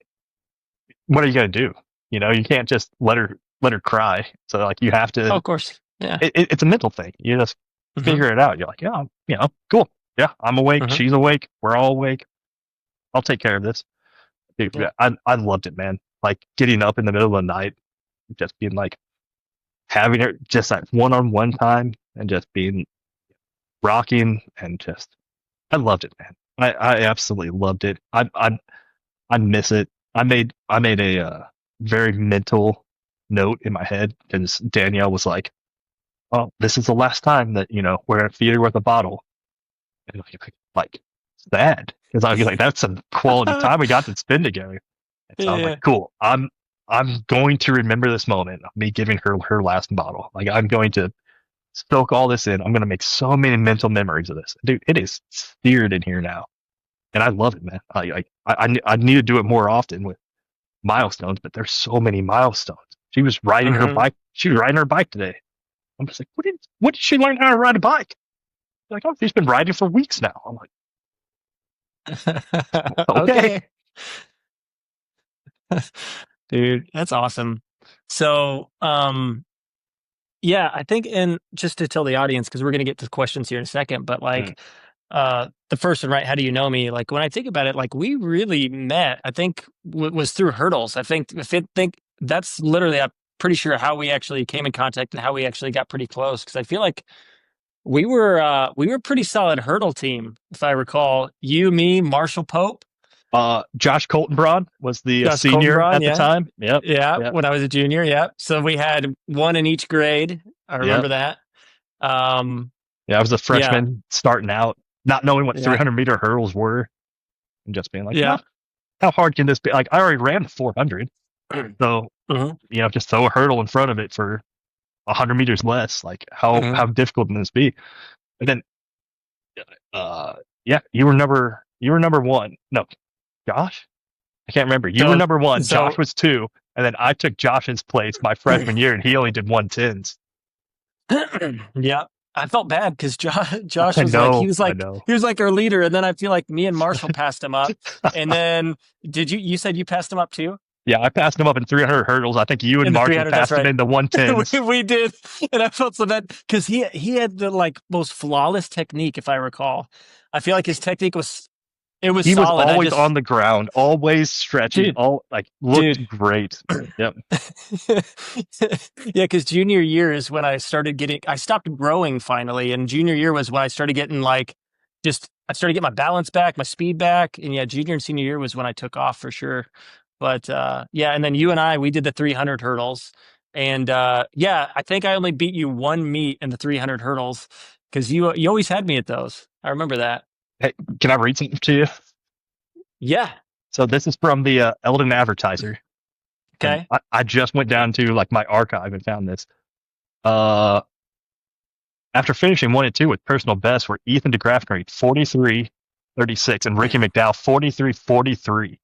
what are you going to do? You can't just let her cry. So like, you have Oh, to, of course, yeah. it's a mental thing. You just Hmm. figure it out. You're like, yeah, cool. Yeah, I'm awake. Hmm. She's awake. We're all awake. I'll take care of this. Dude, Yeah. yeah, I loved it, man. Like getting up in the middle of the night, just being like, having it just that one-on-one time and just being rocking and just I loved it, man. I absolutely loved it. I miss it. I made a very mental note in my head because Danielle was like, "Oh, this is the last time that we're gonna feed her with a bottle." And like sad because I was like, "That's some quality time we got to spend together." And so I was like, Yeah. "Cool. I'm going to remember this moment of me giving her last bottle. Like I'm going to soak all this in. I'm gonna make so many mental memories of this, dude. It is seared in here now, and I love it, man. I need to do it more often with milestones, but there's so many milestones. She was riding her Hmm. bike. She was riding her bike today. I'm just like, what did she learn how to ride a bike? They're like, oh, she's been riding for weeks now. I'm like, okay. Okay. Dude, that's awesome. So, yeah, I think, and just to tell the audience, because we're going to get to questions here in a second, but Mm. like, the first one, right? How do you know me? Like, when I think about it, like, we really met, I think, was through hurdles. I think, think that's literally, I'm pretty sure how we actually came in contact and how we actually got pretty close. Cause I feel like we were a pretty solid hurdle team, if I recall. You, me, Marshall Pope, Josh Coltonbrod was the Josh senior Coldenbraun, at the yeah. time. Yep. Yeah, Yep. when I was a junior, yeah. So we had one in each grade. I Yep. remember that. Um, Yeah. I was a yeah, freshman starting out, not knowing what yeah, 300-meter hurdles were, and just being like, yeah. how hard can this be? Like, I already ran the 400, so Hmm. just throw a hurdle in front of it for 100 meters less. Like, Hmm. how difficult can this be? And then, uh, yeah, you were number one. No, Josh, I can't remember. You were So, number one. Josh so, was two, and then I took Josh's place my freshman year, and he only did 110s. yeah. I felt bad because Josh I was like he know, was I like know. he was like our leader, and then I feel like me and Marshall passed him up. And then did you said you passed him up too Yeah, I passed him up in 300 hurdles. I think you and in the Marshall 300? That's passed him right. in the we, 110s. we did, and I felt so bad because he had the like most flawless technique, if I recall. I feel like his technique was He was solid. I always on just the ground, always stretching, dude, all like dude. looked great. Yep. Yeah, because junior year is when I stopped growing finally. And junior year was when I started getting like, I started getting my balance back, my speed back. And yeah, junior and senior year was when I took off for sure. But yeah, and then you and we did the 300 hurdles. And yeah, I think I only beat you one meet in the 300 hurdles because you always had me at those. I remember that. Hey, can I read something to you? Yeah. So this is from the Eldon Advertiser, and Okay. I just went down to like my archive and found this. Uh, After finishing 1 and 2 with personal best were Ethan DeGraffenreid 43-36 and Ricky McDowell 43-43.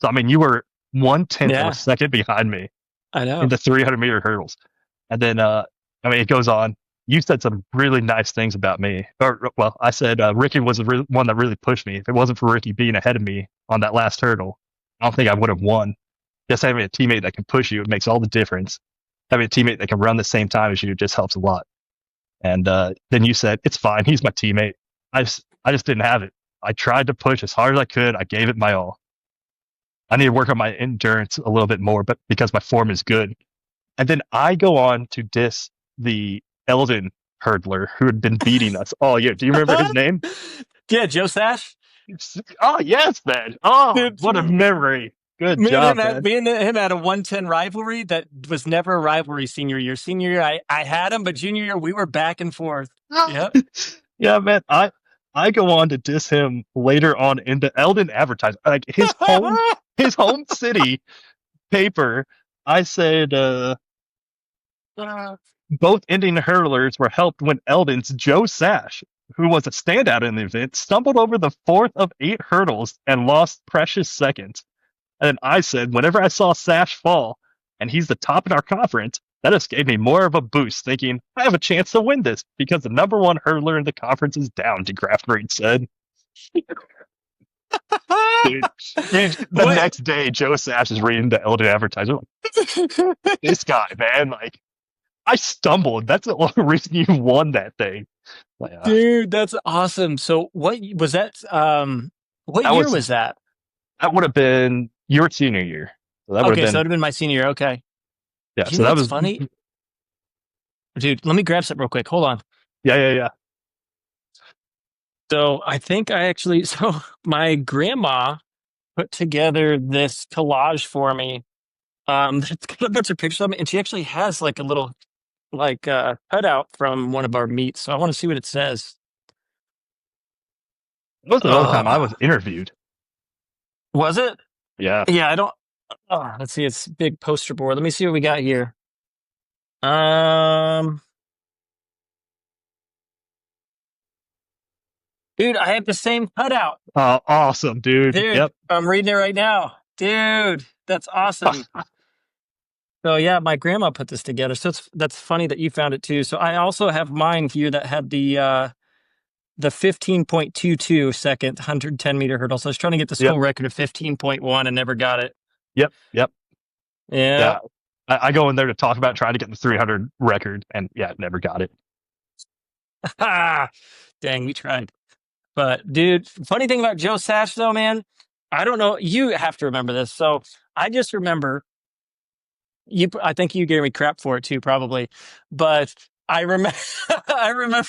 So I mean, you were 1/10 of a Yeah, second behind me I in know. the 300-meter hurdles, and then I mean, it goes on. you said some really nice things about me. Or, well, I said Ricky was the one that really pushed me. If it wasn't for Ricky being ahead of me on that last hurdle, I don't think I would have won. Just having a teammate that can push you, it makes all the difference. Having a teammate that can run the same time as you just helps a lot. And then you said, it's fine. He's my teammate. I just didn't have it. I tried to push as hard as I could. I gave it my all. I need to work on my endurance a little bit more, but because my form is good. And then I go on to diss the Eldon hurdler who had been beating us all year. Do you remember his name? Yeah, Joe Sash. Oh, yes, man. Oh, Dude, what a memory. Good me and him job, had man. me and him had a 110 rivalry that was never a rivalry senior year. Senior year, I had him, but junior year we were back and forth. Yep. Yeah, man. I go on to diss him later on in the Eldon advertisement. Like his home city paper. I said both Indian hurlers were helped when Eldon's Joe Sash, who was a standout in the event, stumbled over the fourth of 8 hurdles and lost precious seconds. And then I said, whenever I saw Sash fall, and he's the top in our conference, that just gave me more of a boost, thinking I have a chance to win this because the number one hurdler in the conference is down. DeGraffenreid said, "Dude, the What? next day, Joe Sash is reading the Eldon advertisement. Like, this guy, man, like I stumbled. That's the only reason you won that thing. Like, Dude, that's awesome. So what was that? What that year was was that? that would have been your senior year. So that would Okay, have so it been would have been my senior year. Okay. yeah. You So know that what's was funny? Dude, let me grab something real quick. Hold on. yeah. So I think I actually, so my grandma put together this collage for me. It's got a bunch of pictures of me, and she actually has like a little cutout from one of our meets. So I want to see what it says. That was another time I Oh, was interviewed. was it? Yeah. Yeah, I don't. Oh, let's see. It's big poster board. Let me see what we got here. Um, dude, I have the same cutout. Oh, awesome, dude. Dude, Yep. I'm reading it right now. Dude, that's awesome. So yeah, my grandma put this together. So that's funny that you found it too. So I also have mine here that had the 15.22 second 110-meter hurdle. So I was trying to get the Yep. school record of 15.1 and never got it. Yep. Yeah. Yeah. I go in there to talk about trying to get the 300 record, and yeah, never got it. Dang, we tried. But dude, funny thing about Joe Sash though, man, I don't know. You have to remember this. So I just remember I think you gave me crap for it too, probably. But I remember, I remember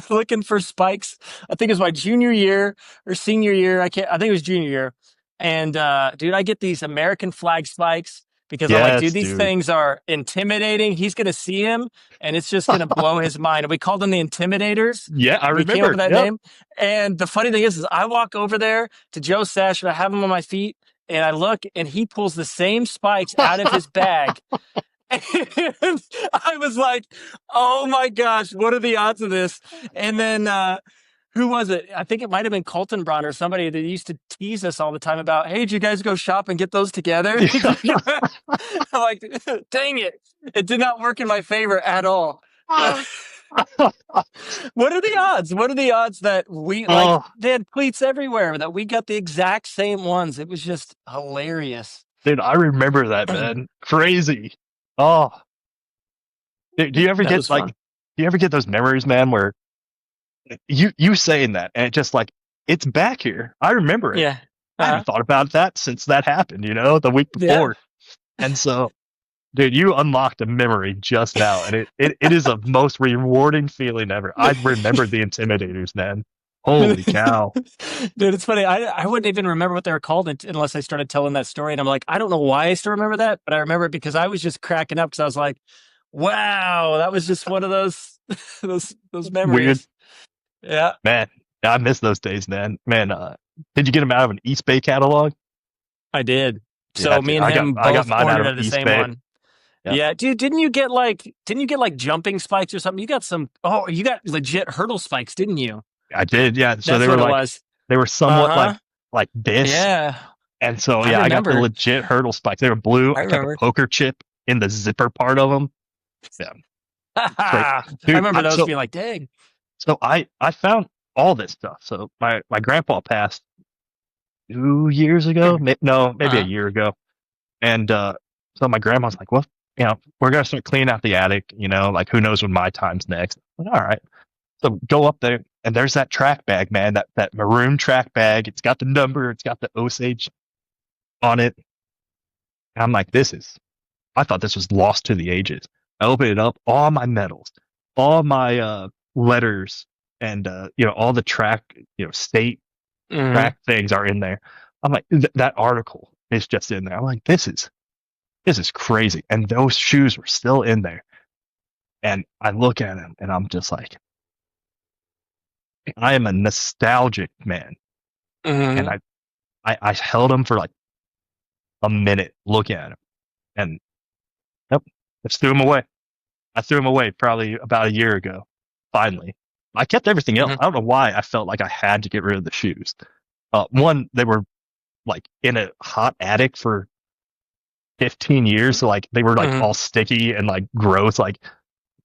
looking for spikes. I think it was my junior year or senior year. I think it was junior year. And dude, I get these American flag spikes because I'm like, dude, Yes, these dude. things are intimidating. He's gonna see him, and it's just gonna blow his mind. And we called them the Intimidators. Yeah, I We came up remember. with that Yep. name. And the funny thing is I walk over there to Joe Sash and I have him on my feet and I look and he pulls the same spikes out of his bag. And I was like, oh my gosh, what are the odds of this? And then who was it? I think it might have been Colton Braun or somebody that used to tease us all the time about, hey, did you guys go shop and get those together? I'm like, dang it. It did not work in my favor at all. But what are the odds? What are the odds that we like Oh, they had cleats everywhere that we got the exact same ones? It was just hilarious. dude, I remember that, man. Crazy. Oh, dude, That was fun. do you ever get those memories, man, where you saying that and it just like it's back here. I remember it. Yeah. I Uh, haven't thought about that since that happened, the week yeah. before. And so, dude, you unlocked a memory just now, and it is a most rewarding feeling ever. I remember the Intimidators, man. Holy cow. Dude, it's funny. I wouldn't even remember what they were called unless I started telling that story. And I'm like, I don't know why I still remember that, but I remember it because I was just cracking up because I was like, wow, that was just one of those those Weird. memories. Yeah, Man, I miss those days, man. Man, did you get them out of an East Bay catalog? I did. Yeah, So me dude. and him I got both mine out ordered of out the East same Bay. one. Yep. Yeah, dude, didn't you get like jumping spikes or something? You got some you got legit hurdle spikes, didn't you? I did, yeah. So That's they were what it like was. they were somewhat Uh-huh. like this. Yeah. And so I yeah, I got the remember. legit hurdle spikes. They were blue. I I kept a remember. poker chip in the zipper part of them. Yeah. straight, I dude. remember I, those so being like, dang. so I found all this stuff. So my grandpa passed 2 years ago. No, maybe a Uh-huh. year ago. And so my grandma's like, well, we're gonna start cleaning out the attic. Like who knows when my time's next. I'm like, all right. So go up there, and there's that track bag, man. That maroon track bag. It's got the number. It's got the Osage on it. And I'm like, I thought this was lost to the ages. I open it up, all my medals, all my letters, and all the track, state Hmm. track things are in there. I'm like, that article is just in there. I'm like, this is crazy. And those shoes were still in there. And I look at them, and I'm just like, I am a nostalgic man. And Hmm. I held them for like a minute, looking at them, and nope, just threw them away. I threw them away probably about a year ago. Finally, I kept everything else. Hmm. I don't know why I felt like I had to get rid of the shoes. One, they were like in a hot attic for 15 years, so like they were like Hmm. all sticky and like gross. Like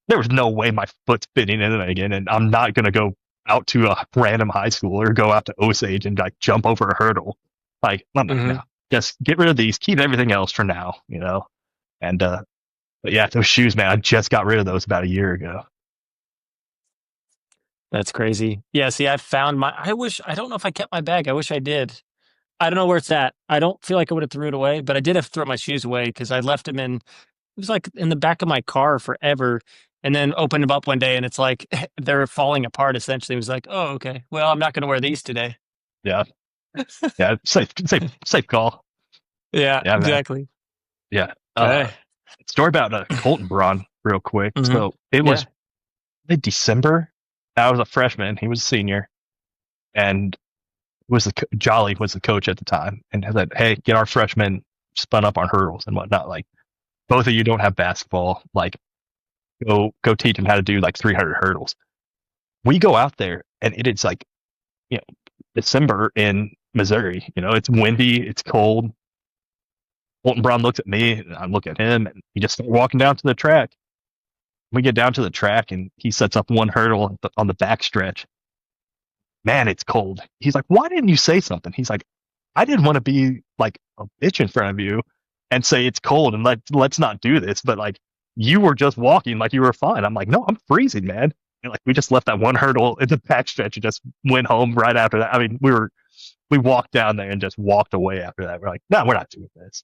there was no way my foot's fitting in it again, and I'm not gonna go out to a random high school or go out to Osage and like jump over a hurdle. Like I'm like, no, Hmm. just get rid of these, keep everything else for now. And but yeah, those shoes, man, I just got rid of those about a year ago. That's crazy. Yeah, see, I don't know if I kept my bag. I wish I did. I don't know where it's at. I don't feel like I would have threw it away, but I did have to throw my shoes away because I left them in, it was like in the back of my car forever. And then opened them up one day and it's like they're falling apart essentially. It was like, oh, okay. Well, I'm not going to wear these today. Yeah, yeah, safe call. Yeah, Yeah, man. exactly. Yeah. Okay. Story about Colton Braun, real quick. Hmm. So it was Yeah. mid December. I was a freshman. He was a senior, and Jolly was the coach at the time, and he said, "Hey, get our freshmen spun up on hurdles and whatnot. Like both of you don't have basketball. Like go teach them how to do like 300 hurdles." We go out there, and it is like you know December in Missouri. It's windy, it's cold. Colton Brown looks at me, and I look at him, and he just starts walking down to the track. We get down to the track, and he sets up one hurdle on the back stretch. Man, it's cold. He's like, "Why didn't you say something?" He's like, "I didn't want to be like a bitch in front of you and say it's cold and let's not do this, but like you were just walking like you were fine." I'm like, "No, I'm freezing, man." And like we just left that one hurdle in the backstretch and just went home right after that. I mean, we walked down there and just walked away after that. We're like, "No, we're not doing this.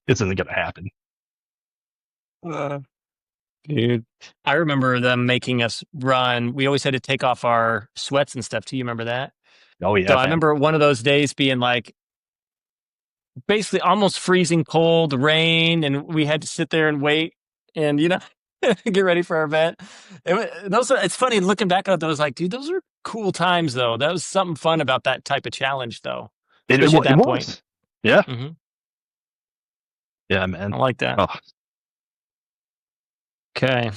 This isn't gonna happen." Uh, Dude, I remember them making us run. We always had to take off our sweats and stuff too. You remember that? Oh So yeah, I man. remember one of those days being like basically almost freezing cold, rain, and we had to sit there and wait and get ready for our event. It's funny looking back at those like, dude, those are cool times though. That was something fun about that type of challenge though, especially at It that point. was. Yeah, Hmm. yeah, I man. like that. Oh, Okay.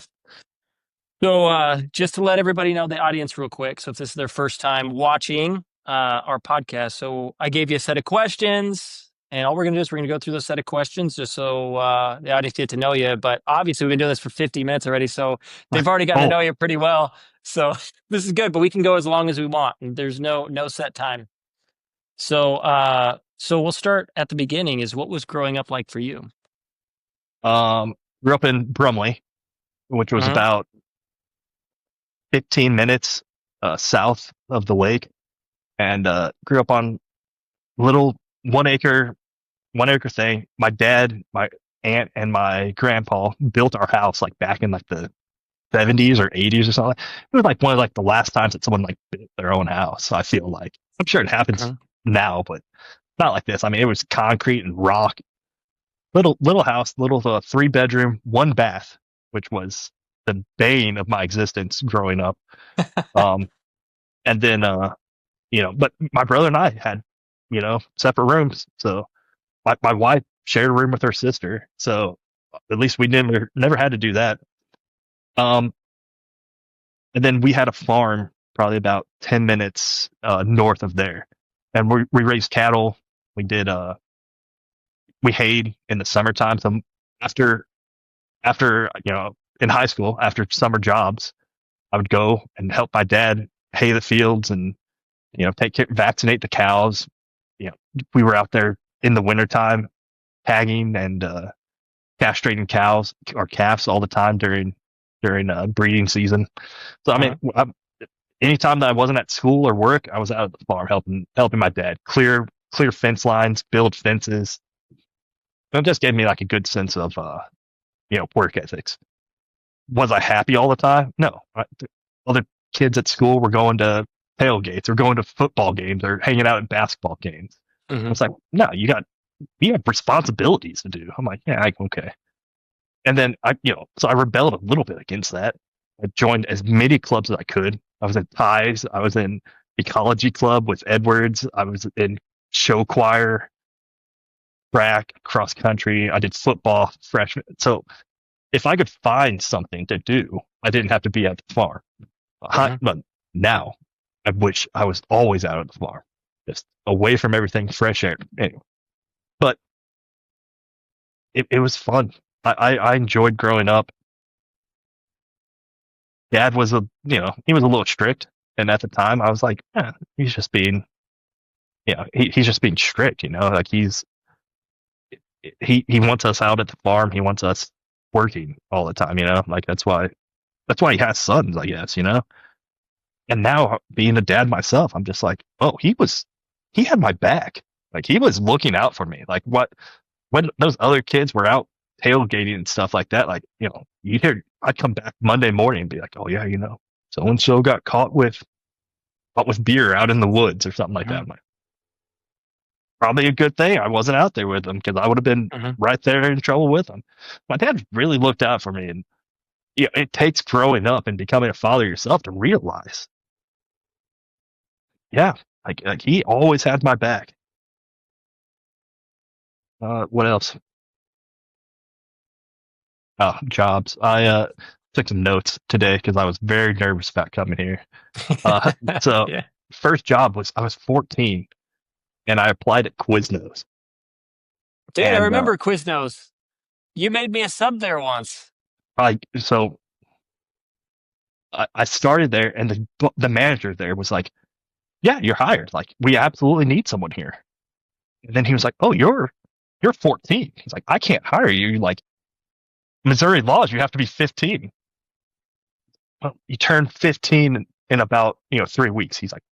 So, just to let everybody know, the audience, real quick. So, if this is their first time watching our podcast, so I gave you a set of questions, and all we're going to do is we're going to go through those set of questions just so the audience get to know you. But obviously, we've been doing this for 50 minutes already, so they've already gotten to oh, know you pretty well. So, this is good, but we can go as long as we want. There's no set time. So we'll start at the beginning. Is what was growing up like for you? grew up in Brumley, which was Uh-huh. about 15 minutes south of the lake, and grew up on little 1 acre thing. My dad, my aunt, and my grandpa built our house like back in like the 70s or 80s or something. It was like one of like the last times that someone like built their own house. So I feel like I'm sure it happens Okay. now, but not like this. I mean, it was concrete and rock. Little house, little 3 bedroom, 1 bath, which was the bane of my existence growing up. Um, and then but my brother and I had separate rooms. So my wife shared a room with her sister. So at least we never had to do that. Um, and then we had a farm probably about 10 minutes north of there, and we raised cattle. We did we hayed in the summertime. So after in high school after summer jobs, I would go and help my dad hay the fields and take care, vaccinate the cows. We were out there in the wintertime tagging and castrating cows or calves all the time during breeding season. So I mean, Uh-huh. anytime that I wasn't at school or work, I was out at the farm helping my dad clear fence lines, build fences. It just gave me like a good sense of work ethics. Was I happy all the time? No. Other kids at school were going to tailgates or going to football games or hanging out at basketball games. I Hmm. was like, no, you have responsibilities to do. I'm like, yeah, okay. And then so I rebelled a little bit against that. I joined as many clubs as I could. I was in ties. I was in ecology club with Edwards. I was in show choir, track, cross country. I did football freshman. So if I could find something to do, I didn't have to be at the farm. Hmm. But now I wish I was always out at the farm, just away from everything, fresh air. Anyway, but it was fun. I enjoyed growing up. Dad was he was a little strict, and at the time I was like, he's just being, he's just being strict, like he wants us out at the farm. He wants us working all the time, like that's why he has sons, I guess. And now being a dad myself, I'm just like, oh, he had my back. Like he was looking out for me. Like when those other kids were out tailgating and stuff like that, like, you'd hear, I'd come back Monday morning and be like, oh yeah, so and so got caught with beer out in the woods or something like that. Hmm. I'm like, probably a good thing I wasn't out there with them because I would have been Hmm. right there in trouble with them. My dad really looked out for me, and it takes growing up and becoming a father yourself to realize, yeah, like he always had my back. What else? Oh, jobs. I took some notes today because I was very nervous about coming here. So Yeah. first job was I was 14 and I applied at Quiznos. Dude, I And remember Quiznos. You made me a sub there once. I started there, and the manager there was like, "Yeah, you're hired. Like, we absolutely need someone here." And then he was like, "Oh, you're 14." He's like, "I can't hire you. Like, Missouri laws, you have to be 15." Well, you turn 15 in about 3 weeks. He's like,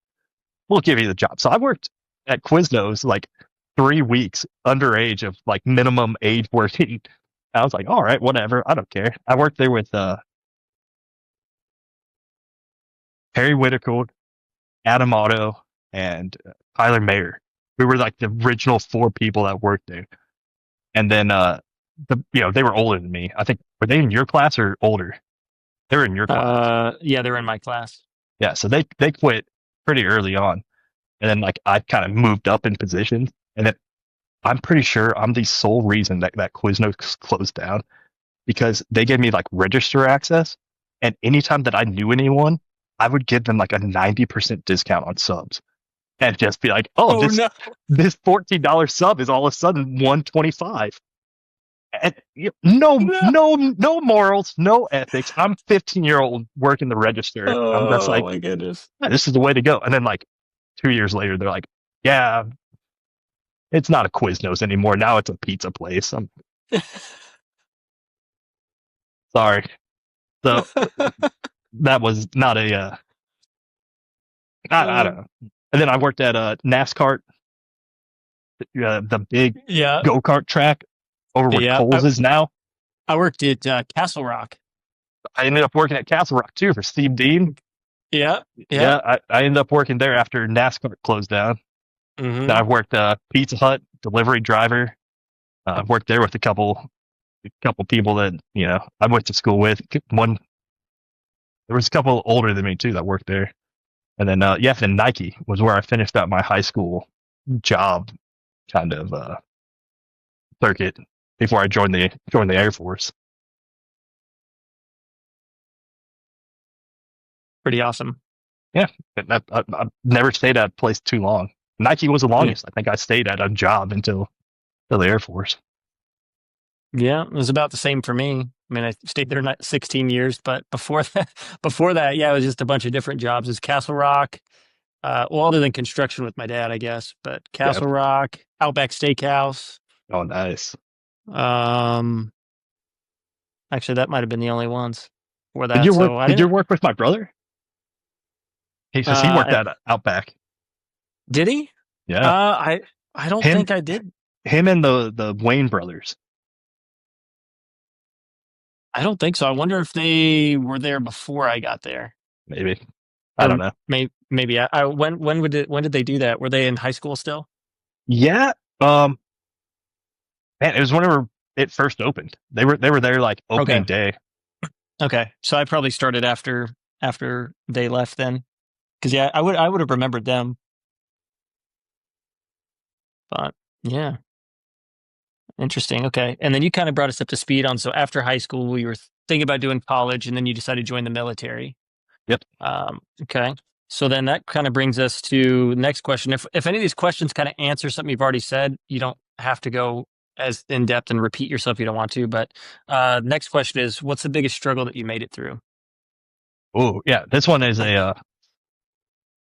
"We'll give you the job." So I worked at Quiznos like 3 weeks underage of like minimum age working. I was like, all right, whatever. I don't care. I worked there with Harry Whitaker, Adam Otto, and Tyler Mayer. We were like the original four people that worked there. And then they were older than me. I think, were they in your class or older? They were in your class. Yeah, they're in my class. Yeah, so they quit pretty early on. And then like I kind of moved up in positions. And then I'm pretty sure I'm the sole reason that Quiznos closed down, because they gave me like register access, and anytime that I knew anyone, I would give them like a 90% discount on subs, and just be like, oh, Oh this no. this $14 sub is all of a sudden 125. And no morals, no ethics. I'm 15-year-old working the register. I'm just Oh like, my goodness. yeah, this is the way to go. And then like 2 years later, they're like, yeah, it's not a Quiznos anymore. Now it's a pizza place. I'm sorry. So that was not a I don't Uh, know. And then I worked at NASCAR, the big yeah, go kart track over where yeah. Coles is now. I worked at Castle Rock. I ended up working at Castle Rock too for Steve Dean. Yeah, yeah. Yeah, I ended up working there after NASCAR closed down. Then Hmm. I worked Pizza Hut delivery driver. I've worked there with a couple people that I went to school with. One, there was a couple older than me too that worked there. And then then Nike was where I finished out my high school job kind of circuit before I joined the Air Force. Pretty awesome. Yeah, I've never stayed at a place too long. Nike was the Yeah, longest. I think I stayed at a job until the Air Force. yeah. It was about the same for me. I mean, I stayed there not 16 years, but before that, yeah, it was just a bunch of different jobs. It was Castle Rock, well, other than construction with my dad, I guess, but Yeah. Castle Rock, Outback Steakhouse. Oh, nice. Um, Actually, that might have been the only ones for Did that. you work? So I Did you didn't. work with my brother? Because he worked Uh, at Outback. did he? Yeah. I don't Him think I did. him and the Wayne brothers. I don't think so. I wonder if they were there before I got there, Maybe. I don't or know. maybe when did they do that? Were they in high school still? Yeah. Um. Man, it was whenever it first opened. They were there like opening Okay, day. okay. So I probably started after they left then, because yeah, I would have remembered them. But yeah, interesting. Okay, and then you kind of brought us up to speed on, so after high school, we were thinking about doing college, and then you decided to join the military. Yep. Okay. So then that kind of brings us to the next question. If any of these questions kind of answer something you've already said, you don't have to go as in depth and repeat yourself if you don't want to. But next question is, what's the biggest struggle that you made it through? Oh, yeah. This one is a.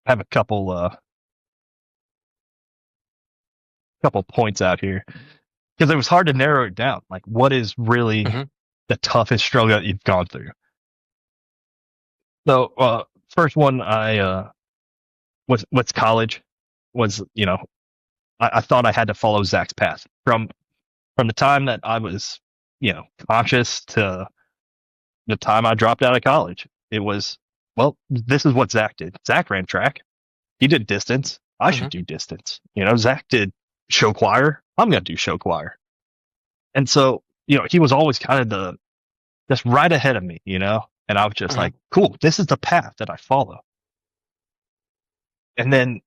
I have a couple points out here because it was hard to narrow it down. Like, what is really Hmm. the toughest struggle that you've gone through? So, first one I was college was I thought I had to follow Zach's path from the time that I was conscious to the time I dropped out of college. It was, well, this is what Zach did. Zach ran track. He did distance. I should Hmm. do distance. Zach did show choir. I'm gonna do show choir. And so, he was always kind of the just right ahead of me. And I was just Hmm. like, cool, this is the path that I follow. And then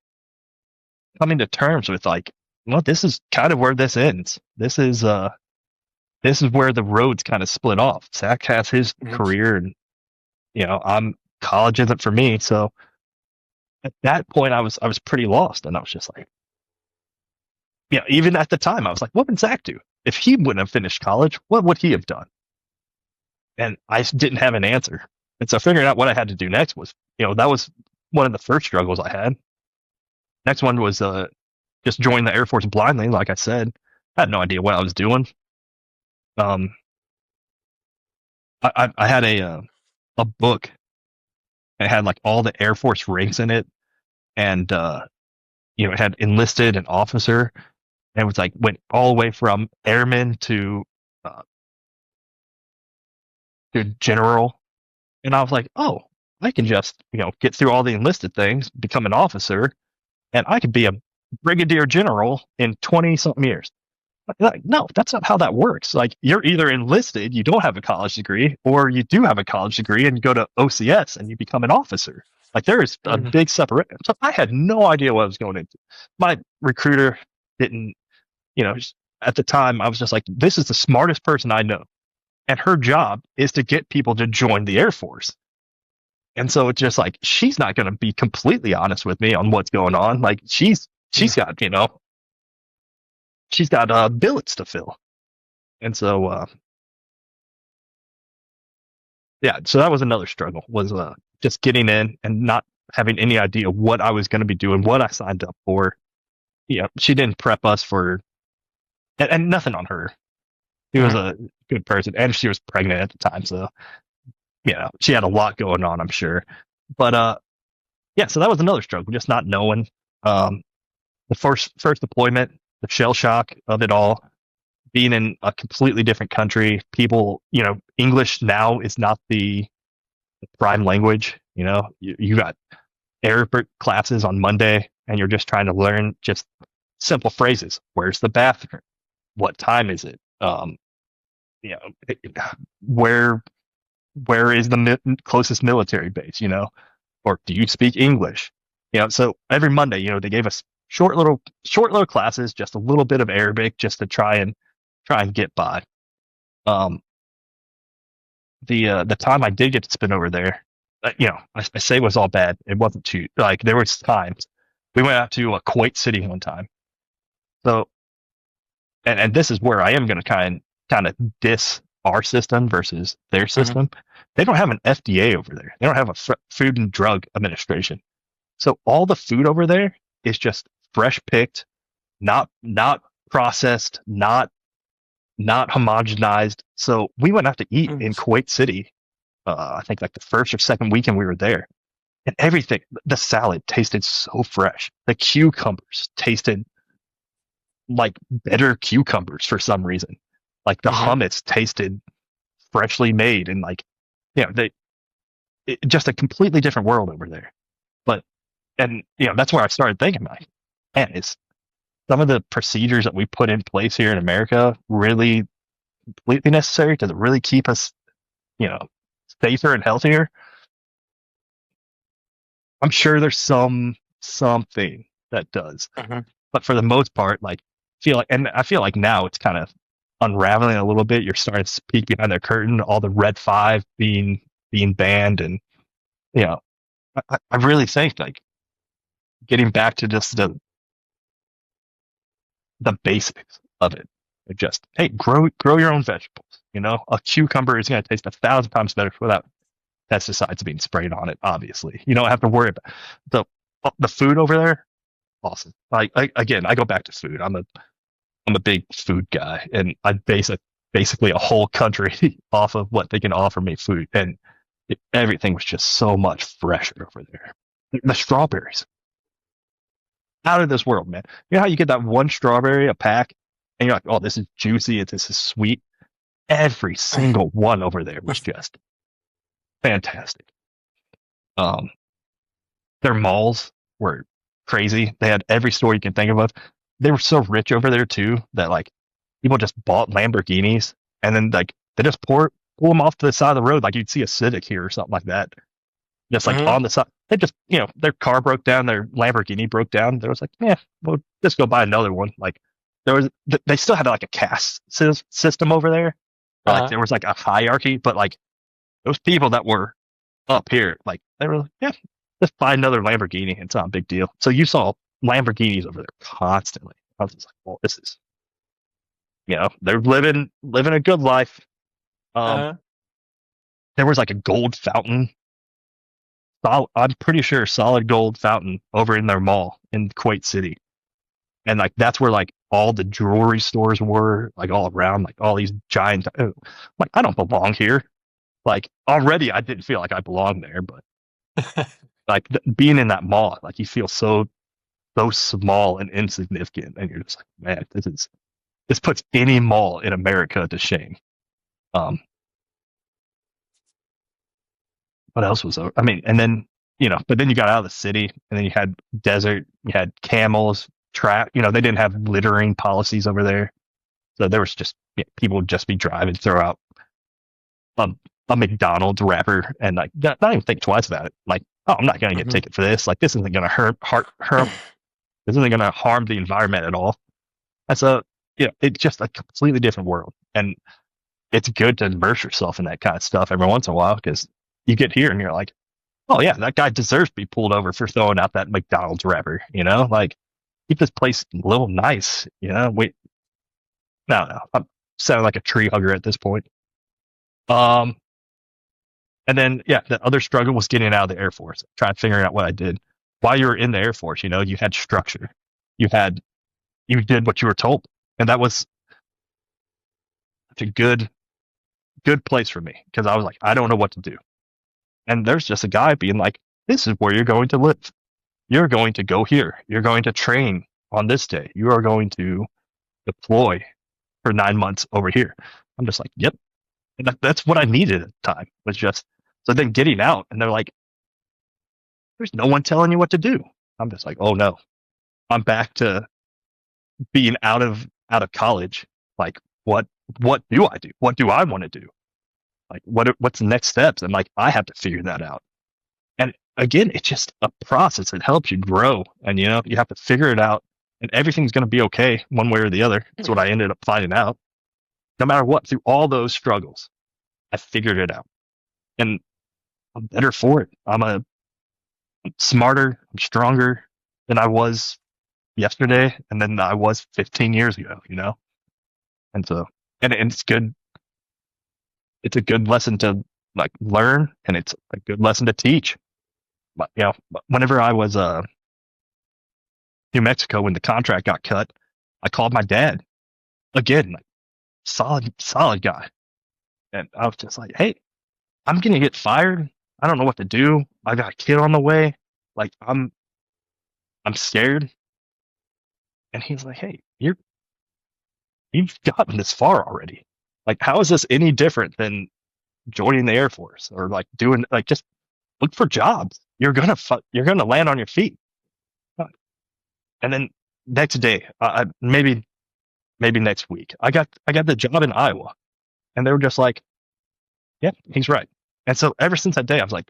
coming to terms with like, well, this is kind of where this ends. This is where the roads kind of split off. Zach has his Hmm. career, and I'm college isn't for me. So at that point, I was pretty lost, and I was just like, even at the time, I was like, what would Zach do if he wouldn't have finished college? What would he have done? And I didn't have an answer. And so figuring out what I had to do next was, that was one of the first struggles I had. Next one was just join the Air Force blindly, like I said. I had no idea what I was doing. Um, I had a book. It had like all the Air Force ranks in it, and it had enlisted and officer, and it was like went all the way from airman uh, to general. And I was like, oh, I can just get through all the enlisted things, become an officer, and I could be a brigadier general in 20 something years. Like, no, that's not how that works. Like, you're either enlisted, you don't have a college degree, or you do have a college degree and you go to OCS and you become an officer. Like, there is a Hmm. big separation. So I had no idea what I was going into. My recruiter didn't, you know, at the time, I was just like, this is the smartest person I know. And her job is to get people to join the Air Force. And so it's just like, she's not going to be completely honest with me on what's going on. Like, she's got, she's got billets to fill. And so, yeah, so that was another struggle was just getting in and not having any idea what I was going to be doing, what I signed up for. She didn't prep us for, and nothing on her. She was Hmm. a good person, and she was pregnant at the time, so she had a lot going on, I'm sure. But yeah, so that was another struggle, just not knowing. Um, the first deployment, the shell shock of it all, being in a completely different country, people, English now is not the prime language. You got Arabic classes on Monday, and you're just trying to learn just simple phrases. Where's the bathroom? What time is it? You know, where where is the closest military base? Or do you speak English? So every Monday, they gave us short little classes, just a little bit of Arabic, just to try and get by. Um, the time I did get to spend over there, I say it was all bad. It wasn't too like there was times we went out to Kuwait City one time. So and this is where I am going to kind of diss. our system versus their Hmm. system. They don't have an FDA over there. They don't have a Food and Drug Administration. So all the food over there is just fresh picked, not processed, not homogenized. So we went out to eat in Kuwait City. I think like the first or second weekend we were there, and everything. The salad tasted so fresh. The cucumbers tasted like better cucumbers for some reason. Like the Hmm. hummus tasted freshly made, and like they just a completely different world over there. But and that's where I started thinking like, man, is some of the procedures that we put in place here in America really completely necessary? Does it really keep us, you know, safer and healthier? I'm sure there's something that does, Hmm. but for the most part, like I feel like now it's kind of unraveling a little bit. You're starting to peek behind the curtain, all the red five being banned, and you know, I really think like getting back to just the basics of it. Just hey, grow your own vegetables. A cucumber is going to taste 1,000 times better without pesticides being sprayed on it. Obviously, you don't have to worry about the food over there. Awesome. Again, I go back to food. I'm a big food guy, and I base basically a whole country off of what they can offer me food, and everything was just so much fresher over there. The strawberries, out of this world, man. You know how you get that one strawberry a pack, and you're like, oh, this is juicy, this is sweet. Every single one over there was just fantastic. Um, their malls were crazy. They had every store you can think of. They were so rich over there too that like people just bought Lamborghinis and then like they just pull them off to the side of the road like you'd see a Civic here or something like that. Just like Hmm. on the side, they just their car broke down, their Lamborghini broke down. There was like, yeah, we'll just go buy another one. Like there was, they still had like a caste system over there. Or, like Uh-huh. there was like a hierarchy, but like those people that were up here, like they were like, yeah, just buy another Lamborghini. It's not a big deal. So you saw Lamborghinis over there constantly. I was just like, well, this is, they're living a good life. Um, Uh-huh. there was like a gold fountain. I'm pretty sure solid gold fountain over in their mall in Kuwait City, and like that's where like all the jewelry stores were, like all around, like all these giant. Like I don't belong here. Like already, I didn't feel like I belonged there, but like being in that mall, like you feel so small and insignificant, and you're just like, man, this puts any mall in America to shame. Um, what else was over? I mean, and then but then you got out of the city, and then you had desert, you had camels, trap. They didn't have littering policies over there, so there was just people would just be driving, throw out a, a McDonald's wrapper, and like not even think twice about it. Like, oh, I'm not gonna get a Hmm. ticket for this. Like, this isn't gonna hurt. This isn't gonna harm the environment at all. And so, it's just a completely different world, and it's good to immerse yourself in that kind of stuff every once in a while because you get here and you're like, oh yeah, that guy deserves to be pulled over for throwing out that McDonald's wrapper. Like keep this place a little nice. Wait, no, I'm sounding like a tree hugger at this point. Um, and then yeah, the other struggle was getting out of the Air Force, trying to figure out what I did. While you were in the Air Force, you had structure, you had you did what you were told, and that was such a good place for me because I was like, I don't know what to do. And there's just a guy being like, this is where you're going to live. You're going to go here. You're going to train on this day. You are going to deploy for 9 months over here. I'm just like, yep. And that's what I needed at the time was just, so then getting out and they're like, there's no one telling you what to do. I'm just like, oh no, I'm back to being out of college. Like, what do I do? What do I want to do? Like, what's the next steps? And like, I have to figure that out. And again, it's just a process. It helps you grow, and you have to figure it out. And everything's going to be okay one way or the other. That's what I ended up finding out. No matter what, through all those struggles, I figured it out, and I'm better for it. I'm smarter, I'm stronger than I was yesterday, and then I was 15 years ago. And so, and it's good. it's a good lesson to like learn, and it's a good lesson to teach. But whenever I was New Mexico when the contract got cut, I called my dad again, like, solid guy, and I was just like, hey, I'm gonna get fired. I don't know what to do. I got a kid on the way. Like I'm scared. And he's like, hey, you've gotten this far already. Like, how is this any different than joining the Air Force or like doing like just look for jobs. You're gonna land on your feet. And then next day, maybe next week, I got the job in Iowa, and they were just like, yeah, he's right. And so ever since that day, I was like,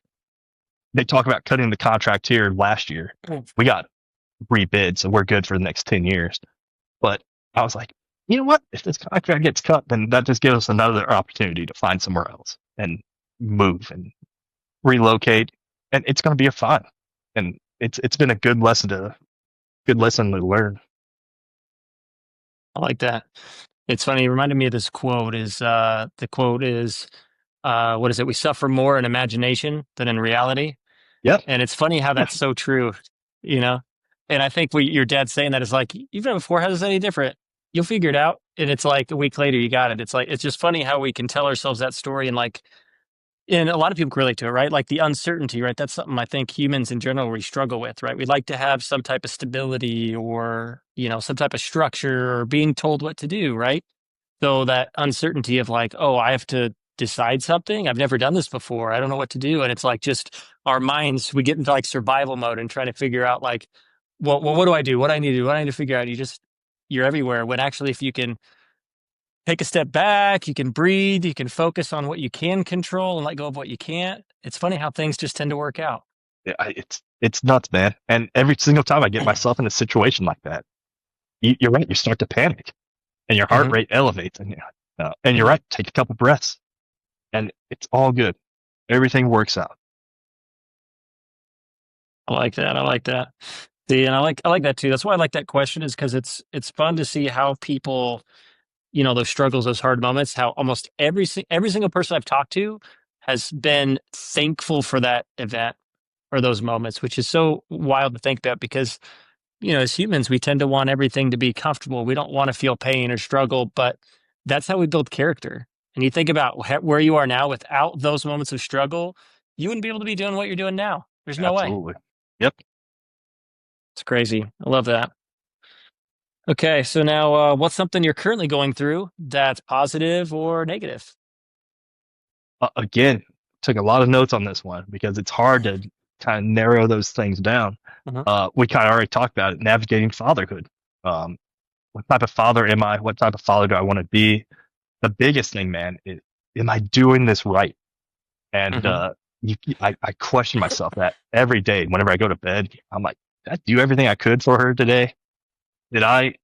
they talk about cutting the contract here last year. We got rebid, so we're good for the next 10 years. But I was like, you know what? If this contract gets cut, then that just gives us another opportunity to find somewhere else and move and relocate, and it's going to be a fun. And it's been a good lesson to learn. I like that. It's funny. It reminded me of this quote. Is the quote is what is it? We suffer more in imagination than in reality. Yep. And it's funny how that's so true, you know? And I think your dad saying that is like, you've done it before. How is this any different? You'll figure it out. And it's like a week later, you got it. It's like, it's just funny how we can tell ourselves that story and like, and a lot of people can relate to it, right? Like the uncertainty, right? That's something I think humans in general we struggle with, right? We like to have some type of stability or, some type of structure or being told what to do, right? So that uncertainty of like, oh, I have to decide something. I've never done this before. I don't know what to do. And it's like just our minds, we get into like survival mode and try to figure out like, well, what do I do? What do I need to do? What do I need to figure out? You're everywhere. When actually, if you can take a step back, you can breathe, you can focus on what you can control and let go of what you can't. It's funny how things just tend to work out. Yeah, it's nuts, man. And every single time I get myself in a situation like that, you're right. You start to panic, and your heart Hmm. rate elevates, and you're Hmm. right. Take a couple breaths, and it's all good. Everything works out. I like that. I like that. See, and I like that too. That's why I like that question is because it's fun to see how people, those struggles, those hard moments, how almost every single person I've talked to has been thankful for that event or those moments, which is so wild to think about because, as humans, we tend to want everything to be comfortable. We don't want to feel pain or struggle, but that's how we build character. And you think about where you are now without those moments of struggle, you wouldn't be able to be doing what you're doing now. There's no way. Absolutely. Yep. It's crazy. I love that. Okay, so now what's something you're currently going through that's positive or negative? Again, took a lot of notes on this one because it's hard to kind of narrow those things down. Uh-huh. We kind of already talked about it, navigating fatherhood. Um, what type of father am I? What type of father do I want to be? The biggest thing, man, is am I doing this right? And Hmm. I question myself that every day. Whenever I go to bed, I'm like, did I do everything I could for her today? Did I,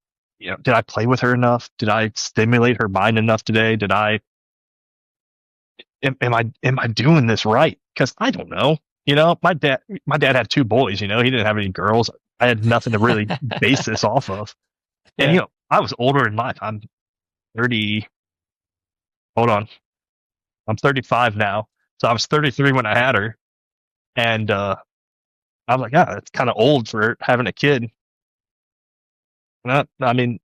did I play with her enough? Did I stimulate her mind enough today? Am I doing this right? Because I don't know. My dad had two boys. He didn't have any girls. I had nothing to really base this off of. And Yeah. I was older in life. I'm 30. Hold on, I'm 35 now. So I was 33 when I had her, and I was like, yeah, it's kind of old for having a kid. I mean,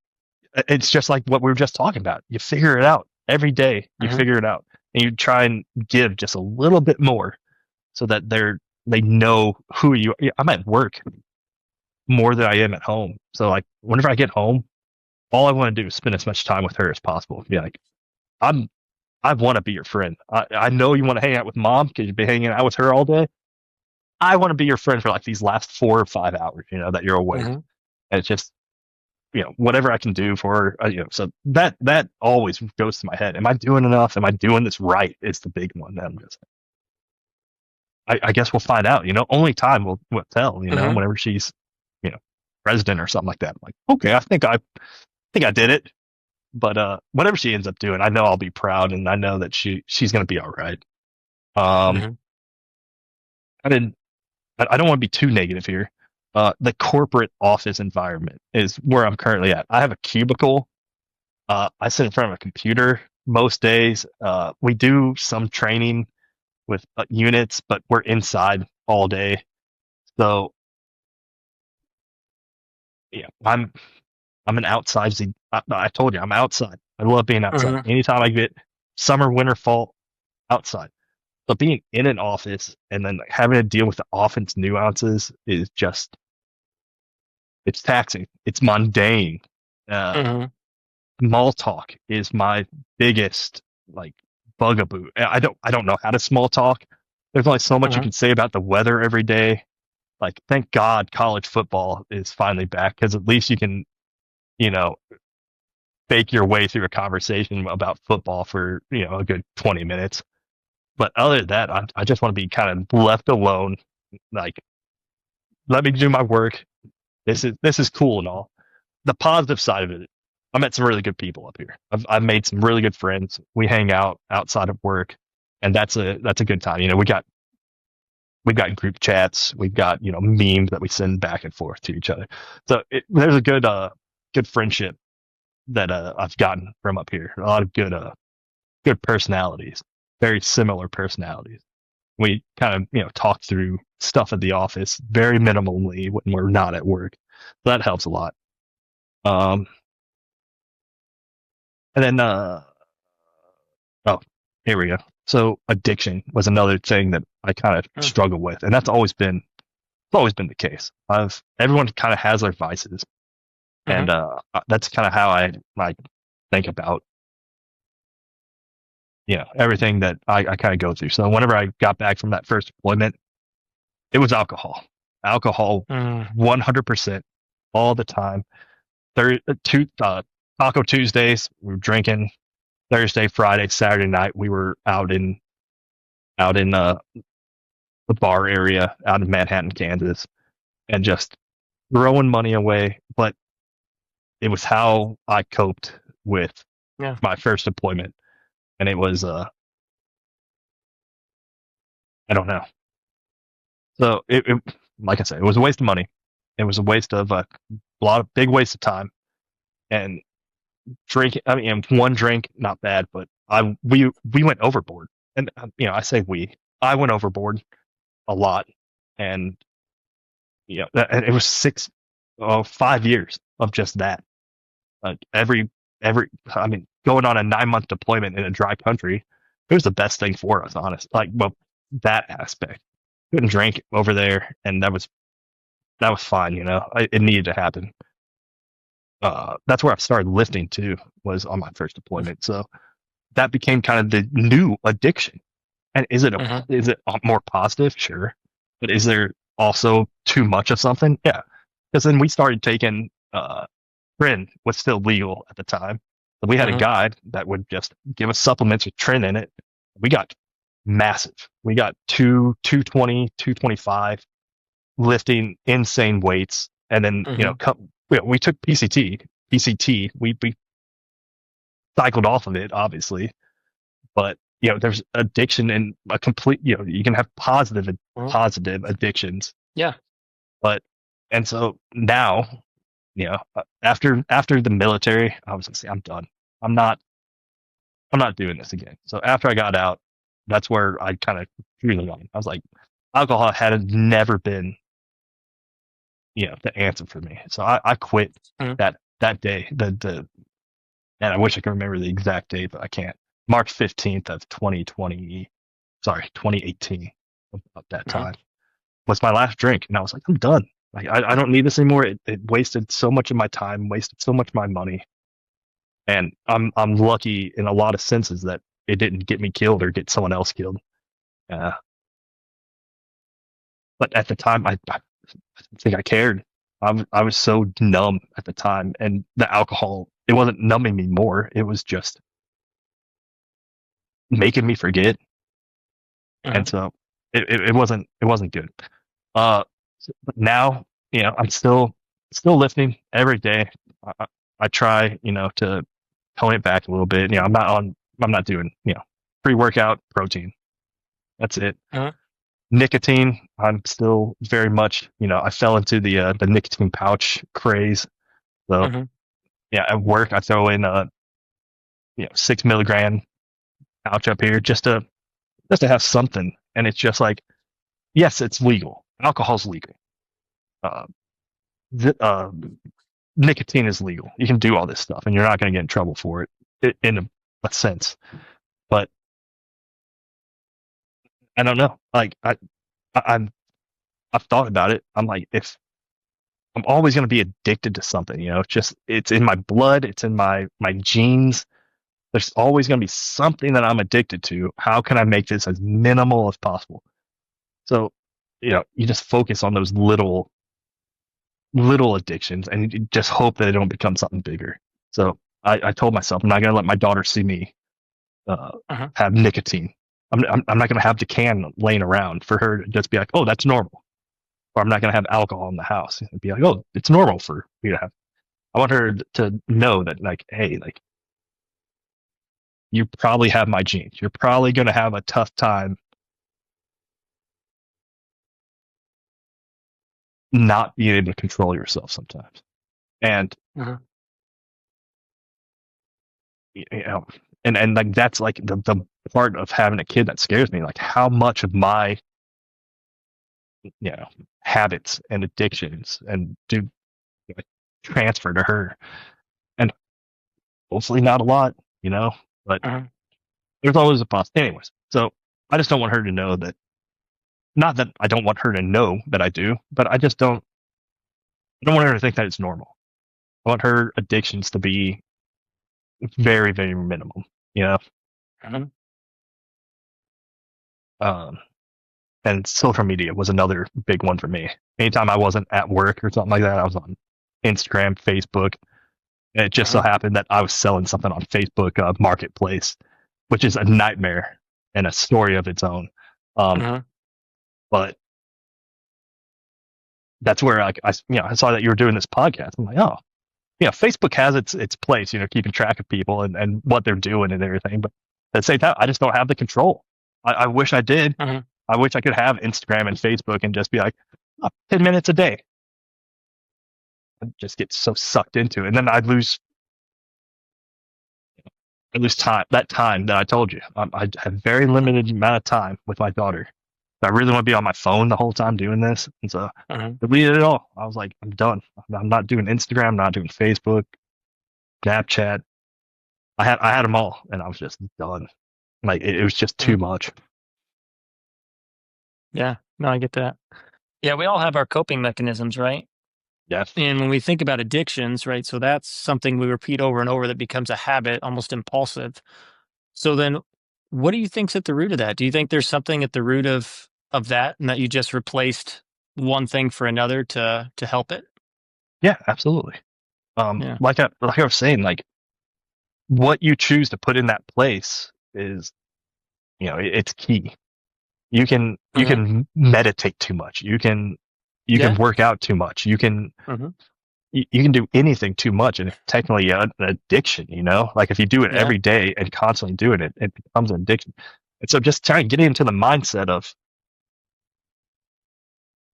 it's just like what we were just talking about. You figure it out every day. You Hmm. figure it out, and you try and give just a little bit more so that they know who you are. I'm at work more than I am at home. So like whenever I get home, all I want to do is spend as much time with her as possible. Be like, I'm I want to be your friend. I know you want to hang out with mom because you've been hanging out with her all day. I want to be your friend for like these last 4 or 5 hours, that you're awake. Hmm. And it's just, whatever I can do for her, so that always goes to my head. Am I doing enough? Am I doing this right? It's the big one that I guess we'll find out, only time will tell, Hmm. whenever she's, you know, president or something like that. I'm like, okay, I think I did it. But whatever she ends up doing, I know I'll be proud, and I know that she's gonna be all right. Um, Hmm. I didn't. I don't want to be too negative here. The corporate office environment is where I'm currently at. I have a cubicle. I sit in front of a computer. most days. We do some training with units, but we're inside all day. So yeah, I'm an outside. I told you I'm outside. I love being outside. Hmm. Anytime I get summer, winter, fall, outside. But being in an office and then like, having to deal with the offense nuances is just it's taxing. It's mundane. Uh, Hmm. Small talk is my biggest like bugaboo. I don't know how to small talk. There's only so much you Hmm. can say about the weather every day. Like, thank God college football is finally back because at least you can, you know, fake your way through a conversation about football for, a good 20 minutes. But other than that, I just want to be kind of left alone. Like, let me do my work. This is cool and all. The positive side of it, I met some really good people up here. I've made some really good friends. We hang out outside of work, and that's a good time. We've got group chats. We've got memes that we send back and forth to each other. So there's a good friendship that I've gotten from up here. A lot of good personalities, very similar personalities. We kind of talk through stuff at the office very minimally when we're not at work. So that helps a lot. Um, and then oh, here we go. So addiction was another thing that I kind of struggle with, and that's always been the case. Everyone kind of has their vices, Hmm. and that's kind of how I think about everything that I kind of go through. So whenever I got back from that first deployment, it was alcohol, Hmm. 100% all the time. Taco Tuesdays we were drinking. Thursday, Friday, Saturday night we were out in the bar area out in Manhattan, Kansas, and just throwing money away. But it was how I coped with Yeah. my first deployment, and it was I don't know. So like I said, it was a waste of money. It was a waste of a lot of big waste of time and drinking. I mean, one drink not bad, but we went overboard, and I say I went overboard a lot, and it was 5 years of just that. Like every, I mean, going on a 9 month deployment in a dry country, it was the best thing for us, honest. Like, well, that aspect, couldn't drink over there, and that was fine. It needed to happen. That's where I started lifting too, was on my first deployment. So that became kind of the new addiction. And Hmm. is it more positive? Sure, but is there also too much of something? Yeah, because then we started taking Trin was still legal at the time. So we had a Hmm. guide that would just give us supplements with Trin in it. We got massive. We got 220, 225 lifting insane weights. And then, Hmm. we took PCT. PCT, we cycled off of it, obviously. But, there's addiction and a complete, you can have Hmm. positive addictions. Yeah. But, and so now, after the military, I was like, "See, I'm done. I'm not I'm not doing this again." So after I got out, that's where I kind of drew the line. I was like, alcohol had never been, the answer for me. So I quit Hmm. that day. And I wish I could remember the exact date, but I can't. March 15th of 2020, sorry, 2018, about that Hmm. time was my last drink, and I was like, I'm done. Like I don't need this anymore. It wasted so much of my time, wasted so much of my money. And I'm lucky in a lot of senses that it didn't get me killed or get someone else killed. Uh, but at the time, I don't think I cared. I was so numb at the time, and the alcohol it wasn't numbing me more. It was just making me forget, Hmm. and so it wasn't good. Uh, but now I'm still lifting every day. I try to tone it back a little bit. I'm not doing pre-workout protein. That's it. Hmm. Nicotine, I'm still very much, I fell into the nicotine pouch craze. So Hmm. yeah, at work I throw in 6 milligram pouch up here just to have something. And it's just like, yes, it's legal. Alcohol's legal. Uh, th- uh, Nicotine is legal. You can do all this stuff, and you're not going to get in trouble for it in a sense. But I don't know. Like I'm I've thought about it. I'm like, if I'm always going to be addicted to something, it's in my blood, it's in my genes. There's always going to be something that I'm addicted to. How can I make this as minimal as possible? So, you just focus on those little addictions, and you just hope that they don't become something bigger. So I told myself I'm not going to let my daughter see me Uh-huh. have nicotine. I'm not going to have the can laying around for her to just be like, oh, that's normal. Or I'm not going to have alcohol in the house and be like, oh, it's normal for me to have. I want her to know that, like, hey, like, you probably have my genes. You're probably going to have a tough time not being able to control yourself sometimes. And, Uh-huh. you know, and like, that's like the part of having a kid that scares me. Like, how much of my, you know, habits and addictions and do like, transfer to her. And hopefully not a lot, but Uh-huh. there's always a possibility. Anyways, so I just don't want her to know that. Not that I don't want her to know that I do, but I just don't. I don't want her to think that it's normal. I want her addictions to be very, very minimal. You know, Uh-huh. um, and social media was another big one for me. Anytime I wasn't at work or something like that, I was on Instagram, Facebook. And it just so Uh-huh. happened that I was selling something on Facebook Marketplace, which is a nightmare and a story of its own. Um, Uh-huh. but that's where I saw that you were doing this podcast. I'm like, oh, Facebook has its place, keeping track of people and what they're doing and everything. But at the same time, I just don't have the control. I wish I did. Uh-huh. I wish I could have Instagram and Facebook and just be like, oh, 10 minutes a day. I just get so sucked into it. And then I lose time, that time that I told you. I have very limited amount of time with my daughter. I really want to be on my phone the whole time doing this. And so Uh-huh. deleted it all. I was like, I'm done. I'm not doing Instagram, I'm not doing Facebook, Snapchat. I had them all, and I was just done. Like it was just too Uh-huh. much. Yeah. No, I get that. Yeah, we all have our coping mechanisms, right? Yeah, And when we think about addictions, right? So that's something we repeat over and over that becomes a habit, almost impulsive. So then what do you think's at the root of that? Do you think there's something at the root of that and that you just replaced one thing for another to help it? yeah, absolutely. Yeah. Like I was saying, like what you choose to put in that place is, it's key. You Uh-huh. can meditate too much. You can Yeah. work out too much. Uh-huh. You can do anything too much, and it's technically an addiction. Like if you do it Yeah. every day and constantly doing it, it becomes an addiction. And so just trying to get into the mindset of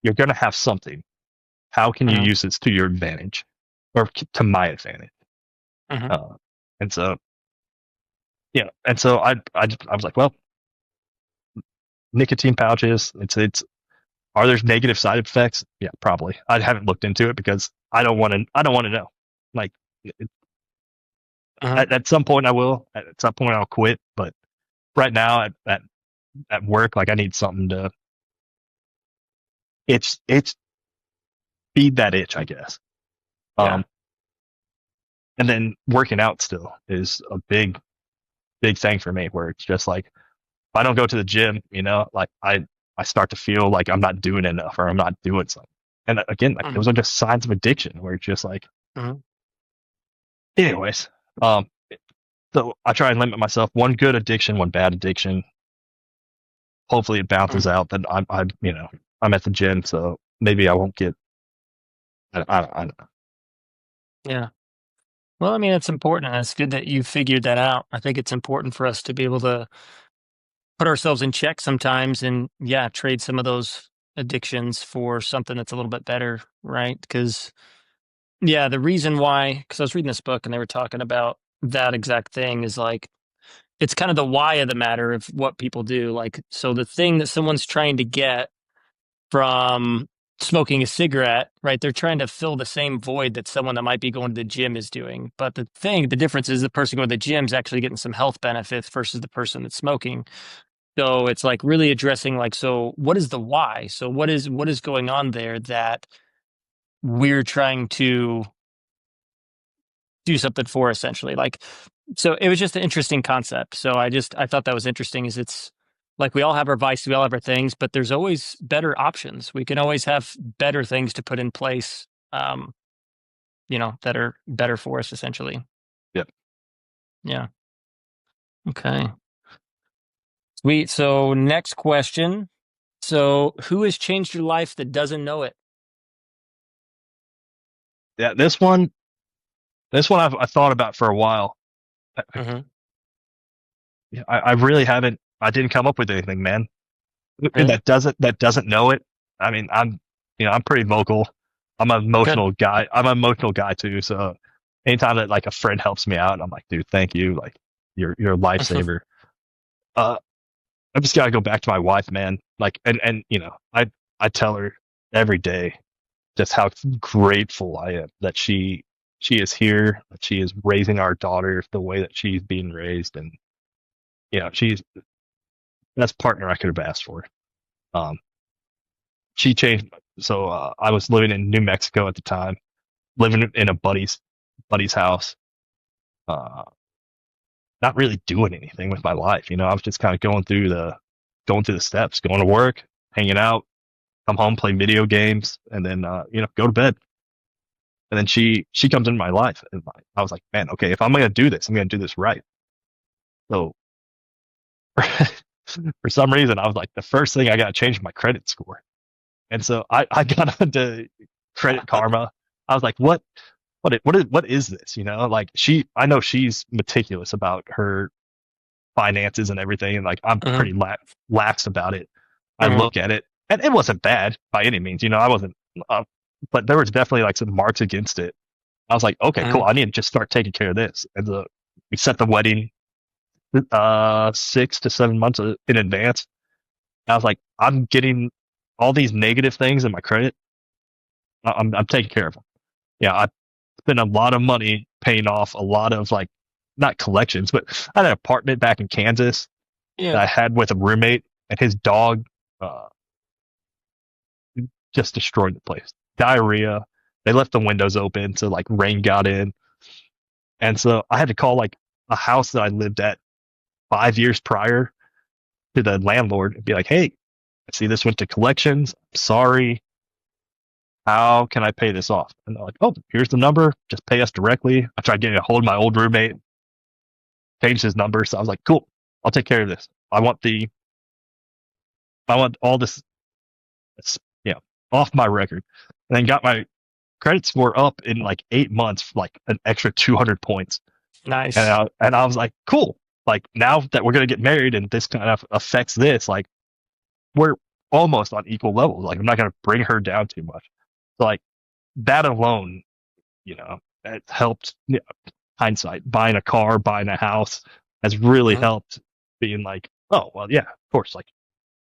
you're going to have something. How can you Uh-huh. use this to your advantage or to my advantage? Uh-huh. Uh, and so, and so I was like, well, nicotine pouches. It's are there negative side effects? Yeah, probably. I haven't looked into it because I don't want to. I don't want to know. Like Uh-huh. at some point I will. At some point I'll quit. But right now at work, like I need something to. It's feed that itch, I guess. Yeah. Um, and then working out still is a big thing for me. Where it's just like if I don't go to the gym, like I start to feel like I'm not doing enough or I'm not doing something. And again, like Uh-huh. those are just signs of addiction where it's just like, Uh-huh. anyways, um, so I try and limit myself one good addiction, one bad addiction. Hopefully it Uh-huh. bounces out that I'm at the gym. So maybe I won't get, I don't know. Yeah. Well, I mean, it's important, and it's good that you figured that out. I think it's important for us to be able to put ourselves in check sometimes and, yeah, trade some of those addictions for something that's a little bit better, right? Because, yeah, the reason why, because I was reading this book and they were talking about that exact thing is like it's kind of the why of the matter of what people do. Like, so the thing that someone's trying to get from smoking a cigarette, right? They're trying to fill the same void that someone that might be going to the gym is doing. But the difference is the person going to the gym is actually getting some health benefits versus the person that's smoking. So it's like really addressing like, so what is the why? So what is going on there that we're trying to do something for essentially? Like, so it was just an interesting concept. So I thought that was interesting is it's like we all have our vices, we all have our things, but there's always better options. We can always have better things to put in place, um, that are better for us essentially. Yep. Yeah. Okay. Sweet. So next question. So who has changed your life that doesn't know it? Yeah, this one I thought about for a while. Mm-hmm. I really haven't. I didn't come up with anything, man. And Really? that doesn't know it. I mean, I'm pretty vocal. I'm an Good. emotional guy. I'm an emotional guy too. So anytime that like a friend helps me out, I'm like, dude, thank you. Like you're a lifesaver. Uh, I just gotta go back to my wife, man. Like, and I tell her every day just how grateful I am that she is here, that she is raising our daughter the way that she's being raised, and she's the best partner I could have asked for. Um, she changed. So I was living in New Mexico at the time, living in a buddy's house, uh, not really doing anything with my life. I was just kind of going through the steps, going to work, hanging out, come home, play video games, and then go to bed. And then she comes into my life, and I was like, man, okay, if I'm gonna do this, I'm gonna do this right. So for some reason, I was like, the first thing I got to change my credit score. And so I got onto Credit Karma. I was like, what is this? Like I know she's meticulous about her finances and everything, and like I'm Mm-hmm. pretty lax about it. I Mm-hmm. look at it, and it wasn't bad by any means. I wasn't, uh, but there was definitely like some marks against it. I was like, okay, cool. Mm-hmm. I need to just start taking care of this. And we set the wedding 6 to 7 months in advance. I was like, I'm getting all these negative things in my credit. I'm taking care of them. Yeah, I spent a lot of money paying off a lot of like not collections, but I had an apartment back in Kansas Yeah. that I had with a roommate, and his dog uh, just destroyed the place. Diarrhea. They left the windows open, so like rain got in, and so I had to call like a house that I lived at 5 years prior to the landlord and be like, "Hey, I see this went to collections. I'm sorry. How can I pay this off?" And they're like, "Oh, here's the number. Just pay us directly." I tried getting a hold of my old roommate, changed his number, so I was like, "Cool, I'll take care of this. I want all this, you know, off my record." And then got my credit score up in like 8 months, like an extra 200 points. And Nice. I was like, cool. Like now that we're gonna get married and this kind of affects this, like we're almost on equal levels. Like I'm not gonna bring her down too much. So like that alone, it helped. Hindsight, buying a car, buying a house has really Mm-hmm. helped. Being like, oh well, yeah, of course. Like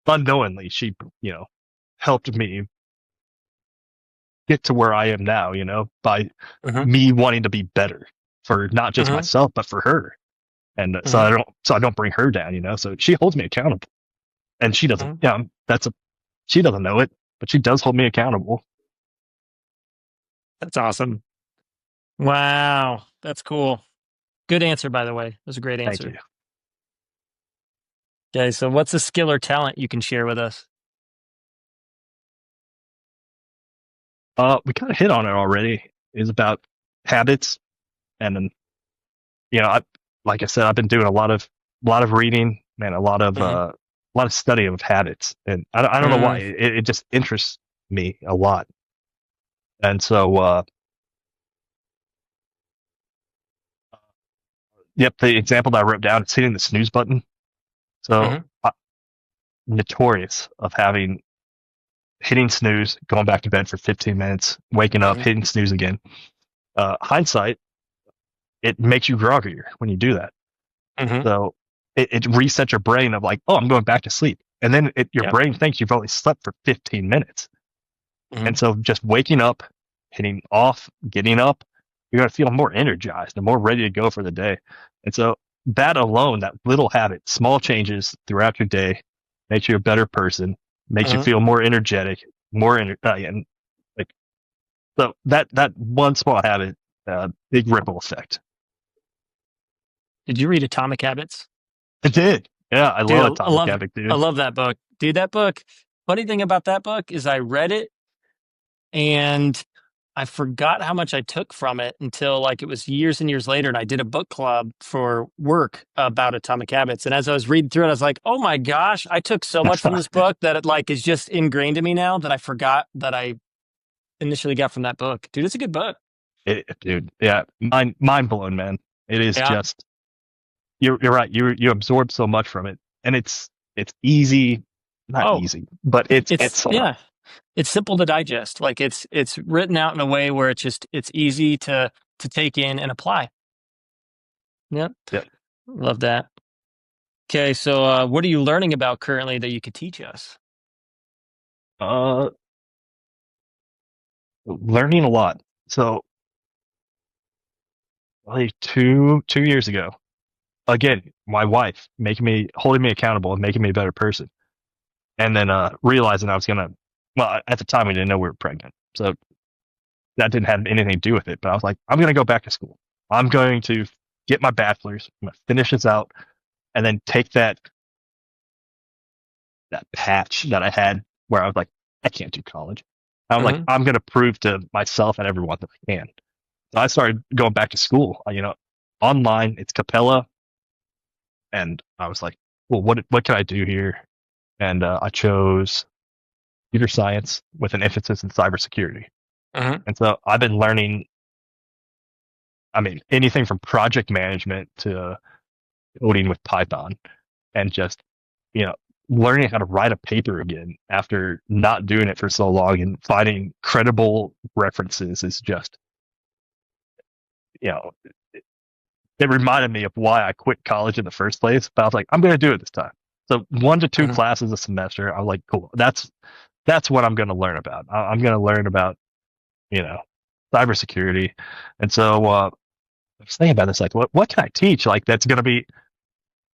unknowingly, she helped me get to where I am now. By Mm-hmm. me wanting to be better for not just Mm-hmm. myself but for her, and Mm-hmm. so I don't bring her down. So she holds me accountable, and she doesn't. Mm-hmm. Yeah, she doesn't know it, but she does hold me accountable. That's awesome. Wow. That's cool. Good answer, by the way. That was a great Thank you. answer. Okay, so what's a skill or talent you can share with us? We kind of hit on it already. Is about habits, and then I like I said, I've been doing a lot of reading and Mm-hmm. a lot of study of habits, and I don't know why Mm-hmm. it just interests me a lot. And so, yep, the example that I wrote down is hitting the snooze button. So, Mm-hmm. notorious of having hitting snooze, going back to bed for 15 minutes, waking up, Mm-hmm. hitting snooze again. Hindsight, it makes you groggier when you do that. Hmm. So it resets your brain of like, oh, I'm going back to sleep. And then your Yep. brain thinks you've only slept for 15 minutes. Hmm. And so just waking up, hitting off, getting up, you're going to feel more energized and more ready to go for the day. And so that alone, that little habit, small changes throughout your day, makes you a better person, makes you Hmm. feel more energetic, and like, so that one small habit, big ripple effect. Did you read Atomic Habits? It did. Yeah. I Dude, love I Atomic love Habit, I dude. love that book. Dude, that book, funny thing about that book is I read it and I forgot how much I took from it until like it was years and years later. And I did a book club for work about Atomic Habits. And as I was reading through it, I was like, oh my gosh, I took so much from this book that it like is just ingrained in me now that I forgot that I initially got from that book. Dude, it's a good book. Dude, yeah, mind blown, man. It is Yeah. just you're right. You absorb so much from it, and it's easy, not Oh, easy, but it's yeah. It's simple to digest. Like it's written out in a way where it's easy to take in and apply. Yep. yeah. Love that. Okay, so what are you learning about currently that you could teach us? Uh, learning a lot. So like two years ago, again, my wife making me holding me accountable and making me a better person, and then realizing I was gonna. Well, at the time we didn't know we were pregnant, so that didn't have anything to do with it. But I was like, I'm gonna go back to school. I'm going to get my bachelor's. I'm gonna finish this out, and then take that patch that I had where I was like, I can't do college. I'm like, Hmm. I'm going to prove to myself and everyone that I can. So I started going back to school, online. It's Capella, and I was like, well, what can I do here? And I chose computer science with an emphasis in cybersecurity. Hmm. And so I've been learning. I mean, anything from project management to coding with Python, and just you know learning how to write a paper again after not doing it for so long and finding credible references is just you know it reminded me of why I quit college in the first place. But I was like, I'm going to do it this time. So 1 to 2 Hmm. classes a semester. I'm like, cool. That's what I'm going to learn about. I'm going to learn about you know cybersecurity. And so I was thinking about this, like, what can I teach? Like, that's going to be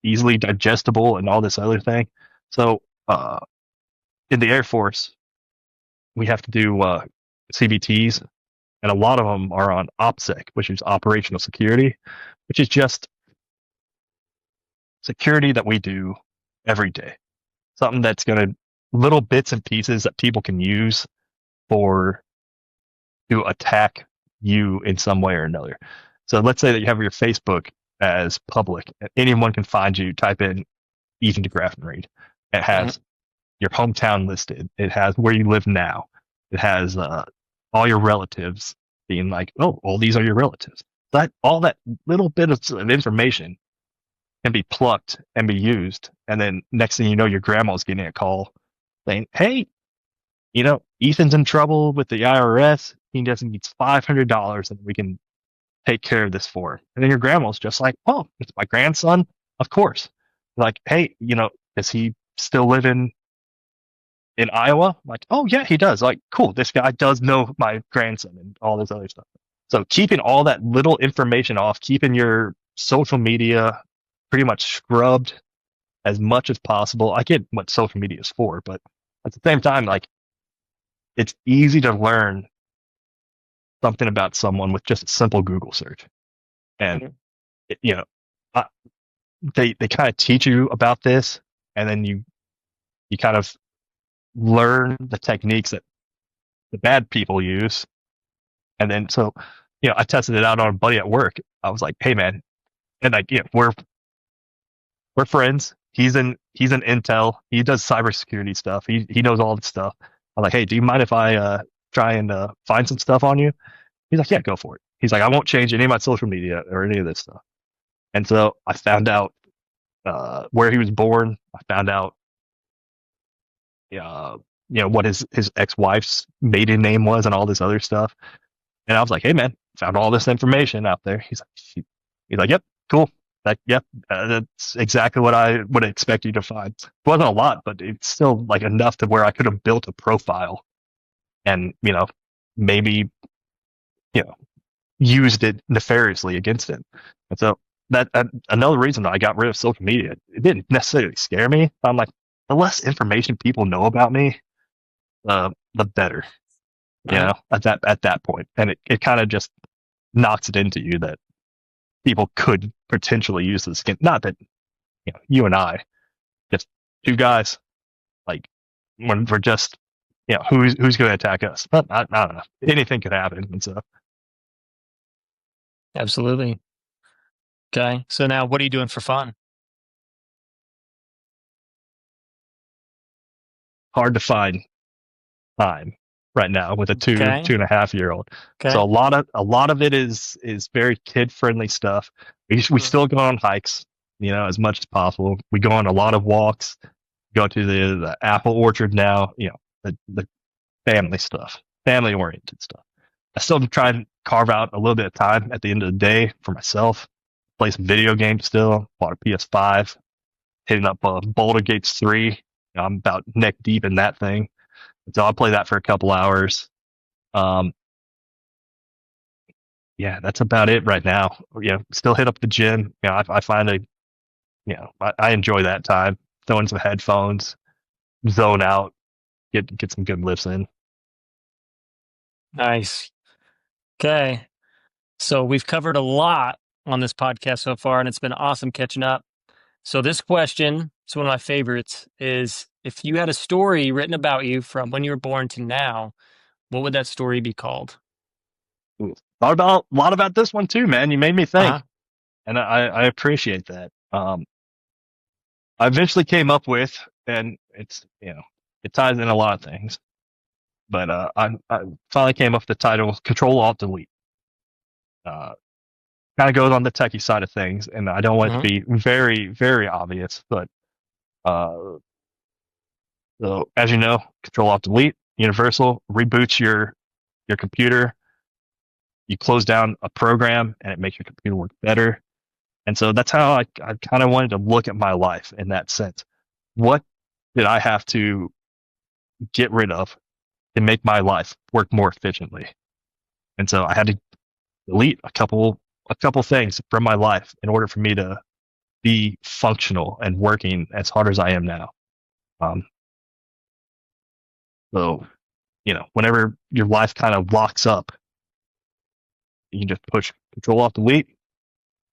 easily digestible and all this other thing. So in the Air Force, we have to do CBTs, and a lot of them are on OPSEC, which is operational security, which is just security that we do every day. Something that's going to little bits and pieces that people can use for to attack you in some way or another. So let's say that you have your Facebook as public. Anyone can find you. Type in Ethan DeGraffenreid. It Hmm. has your hometown listed. It has where you live now. It has all your relatives being like, oh, well, these are your relatives. That all that little bit of information can be plucked and be used, and then next thing you know, your grandma's getting a call saying, "Hey, Ethan's in trouble with the IRS. He doesn't needs $500, and we can take care of this for him." And then your grandma's just like, "Oh, it's my grandson, of course." Like, hey, does he still live in Iowa? Like, oh yeah, he does. Like, cool. This guy does know my grandson and all this other stuff. So keeping all that little information off, keeping your social media pretty much scrubbed as much as possible. I get what social media is for, but at the same time, like it's easy to learn something about someone with just a simple Google search. And Hmm. it, you know, uh, they kind of teach you about this, and then you kind of learn the techniques that the bad people use. And then so, I tested it out on a buddy at work. I was like, hey man, and like, we're friends. He's in Intel. He does cybersecurity stuff. He knows all this stuff. I'm like, hey, do you mind if I try and find some stuff on you? He's like, yeah, go for it. He's like, I won't change any of my social media or any of this stuff. And so I found out where he was born. I found out uh, what his ex wife's maiden name was and all this other stuff. And I was like, hey man, found all this information out there. He's like, He's like, yep, cool. Yep, that's exactly what I would expect you to find. It wasn't a lot, but it's still like enough to where I could have built a profile and, maybe, you know, used it nefariously against him. And so another reason I got rid of social media, it didn't necessarily scare me. I'm like, the less information people know about me, the better, Uh-huh. at that point. And it kind of just knocks it into you that people could potentially use this again. Not that, you and I, just two guys, like when we're just, who's going to attack us? But I don't know. Anything could happen. And so Absolutely. Okay. So now what are you doing for fun? hard to find time right now with a Okay. 2.5 year old. So Okay. a lot of it is very kid friendly stuff. We Mhm. still go on hikes, as much as possible. We go on a lot of walks. Go to the apple orchard now. The family stuff, family oriented stuff. I still try and carve out a little bit of time at the end of the day for myself. Play some video games still. Bought a PS5. Hitting up Boulder Gates 3. I'm about neck deep in that thing. So I'll play that for a couple hours. Um, yeah, that's about it right now. Still hit up the gym. I find I enjoy that time. Throw in some headphones, zone out, get some good lifts in. Nice. Okay. So we've covered a lot on this podcast so far, and it's been awesome catching up. So this question, it's one of my favorites, is if you had a story written about you from when you were born to now, what would that story be called? Thought about a lot about this one too, man. You made me Uh-huh. think, and I appreciate that. I eventually came up with, and it ties in a lot of things, but I finally came up with the title Control-Alt-Delete. Uh, Kind of goes on the techie side of things, and I don't want it to Mhm. be very, very obvious, but uh, so as you know, Control-Alt-Delete, universal, reboots your computer. You close down a program, and it makes your computer work better. And so that's how I kind of wanted to look at my life in that sense. What did I have to get rid of to make my life work more efficiently? And so I had to delete a couple things from my life in order for me to be functional and working as hard as I am now. Um, so whenever your life kind of locks up, you can just push Control-Alt-Delete,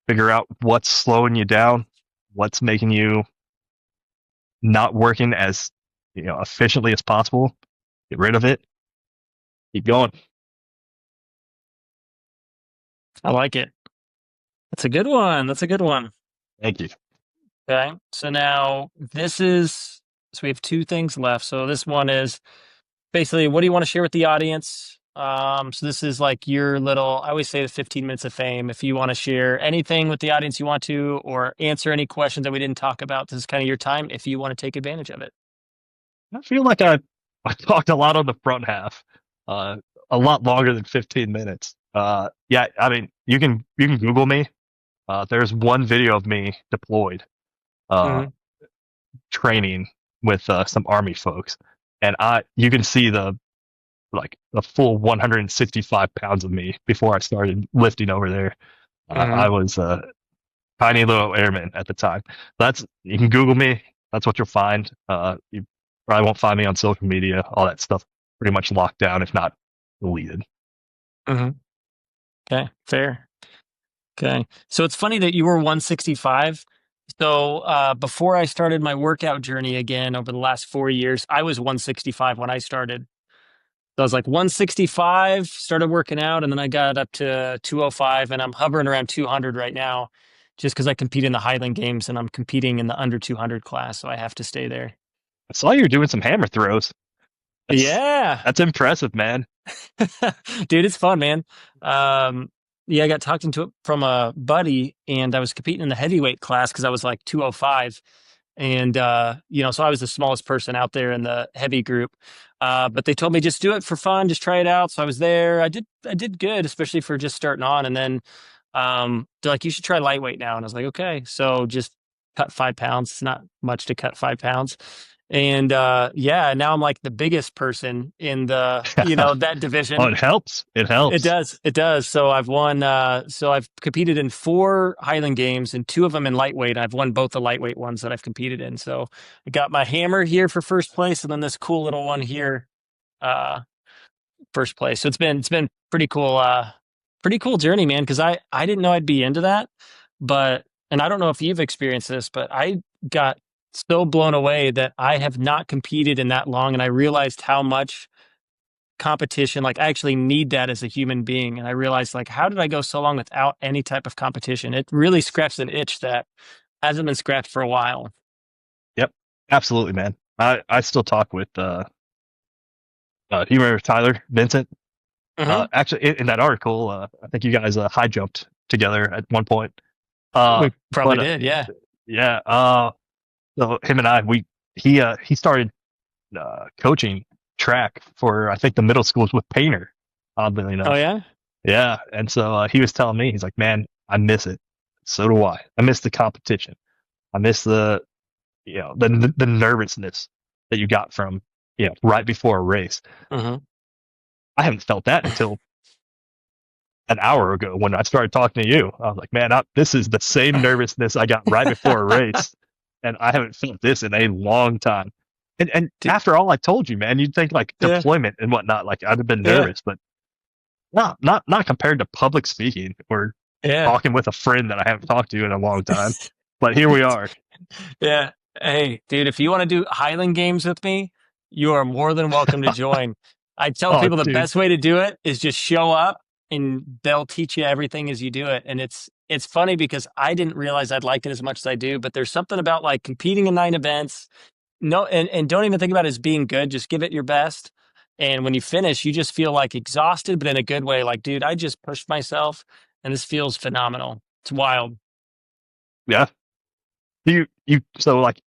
figure out what's slowing you down, what's making you not working as efficiently as possible. Get rid of it. Keep going. I like it. That's a good one. That's a good one. Thank you. Okay. So now so we have two things left. So this one is basically, what do you want to share with the audience? So this is like your little, I always say the 15 minutes of fame. If you want to share anything with the audience you want to, or answer any questions that we didn't talk about, this is kind of your time if you want to take advantage of it. I feel like I talked a lot on the front half, uh, a lot longer than 15 minutes. Yeah, I mean, you can Google me. There's one video of me deployed, uh, Hmm. training with some army folks, and you can see the full 165 pounds of me before I started lifting over there. Hmm. I was a tiny little airman at the time. You can Google me. That's what you'll find. You probably won't find me on social media. All that stuff pretty much locked down, if not deleted. Hmm. Okay. Fair. Okay. So it's funny that you were 165. So before I started my workout journey again over the last 4 years, I was 165 when I started. So I was like 165, started working out, and then I got up to 205, and I'm hovering around 200 right now just because I compete in the Highland Games and I'm competing in the under 200 class. So I have to stay there. I saw you were doing some hammer throws. That's Yeah. that's impressive, man. Dude, it's fun, man. Um, yeah, I got talked into it from a buddy, and I was competing in the heavyweight class because I was like 205. And so I was the smallest person out there in the heavy group. But they told me just do it for fun, just try it out. So I was there. I did good, especially for just starting on. And then they're like, you should try lightweight now. And I was like, okay. So just cut 5 pounds. It's not much to cut 5 pounds. And yeah, now I'm like the biggest person in the, that Oh, division. it helps. It It helps. does. It does. So I've won. So I've competed in 4 Highland Games and 2 of them in lightweight. I've won both the lightweight ones that I've competed in. So I got my hammer here for first place, and then this cool little one here, uh, first place. So it's been pretty cool journey, man. Because I didn't know I'd be into that, but and I don't know if you've experienced this, but I got so blown away that I have not competed in that long, and I realized how much competition, like I actually need that as a human being. And I realized, like, how did I go so long without any type of competition? It really scratched an itch that hasn't been scratched for a while. Yep. Absolutely, man. I still talk with you remember Tyler Vincent? Hmm. Actually, in that article, I think you guys high jumped together at one point. We probably But did, yeah. yeah, so him and I, he started coaching track for I think the middle schools with Painter, oddly Oh enough. yeah. Yeah, and so he was telling me, he's like, man, I miss it. So do I. I miss the competition. I miss the nervousness that you got from right before a race. Hmm. I haven't felt that until an hour ago when I started talking to you. I was like, man, this is the same nervousness I got right before a race, and I haven't felt this in a long time. And Dude, after all I told you, man, you'd think like yeah, deployment and whatnot, like I'd have been yeah, nervous, but not compared to public speaking or yeah. talking with a friend that I haven't talked to in a long time. But here we are. Yeah. Hey, dude, if you want to do Highland Games with me, you are more than welcome to join. I tell Oh, people the dude, best way to do it is just show up and they'll teach you everything as you do it. And it's funny because I didn't realize I'd liked it as much as I do, but there's something about like competing in 9 events. No, and don't even think about it as being good. Just give it your best. And when you finish, you just feel like exhausted, but in a good way. Like, dude, I just pushed myself and this feels phenomenal. It's wild. yeah. So like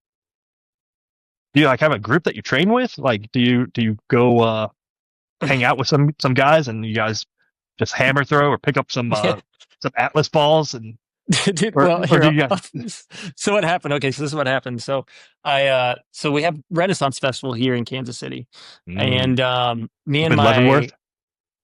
do you like have a group that you train with? Like do you go hang out with some guys and you guys just hammer throw or pick up some Atlas balls and Dude, or well, or here. do you guys So what happened? Okay, so this is what happened. So we have Renaissance Festival here in Kansas City, mm, and me up and in my Leavenworth,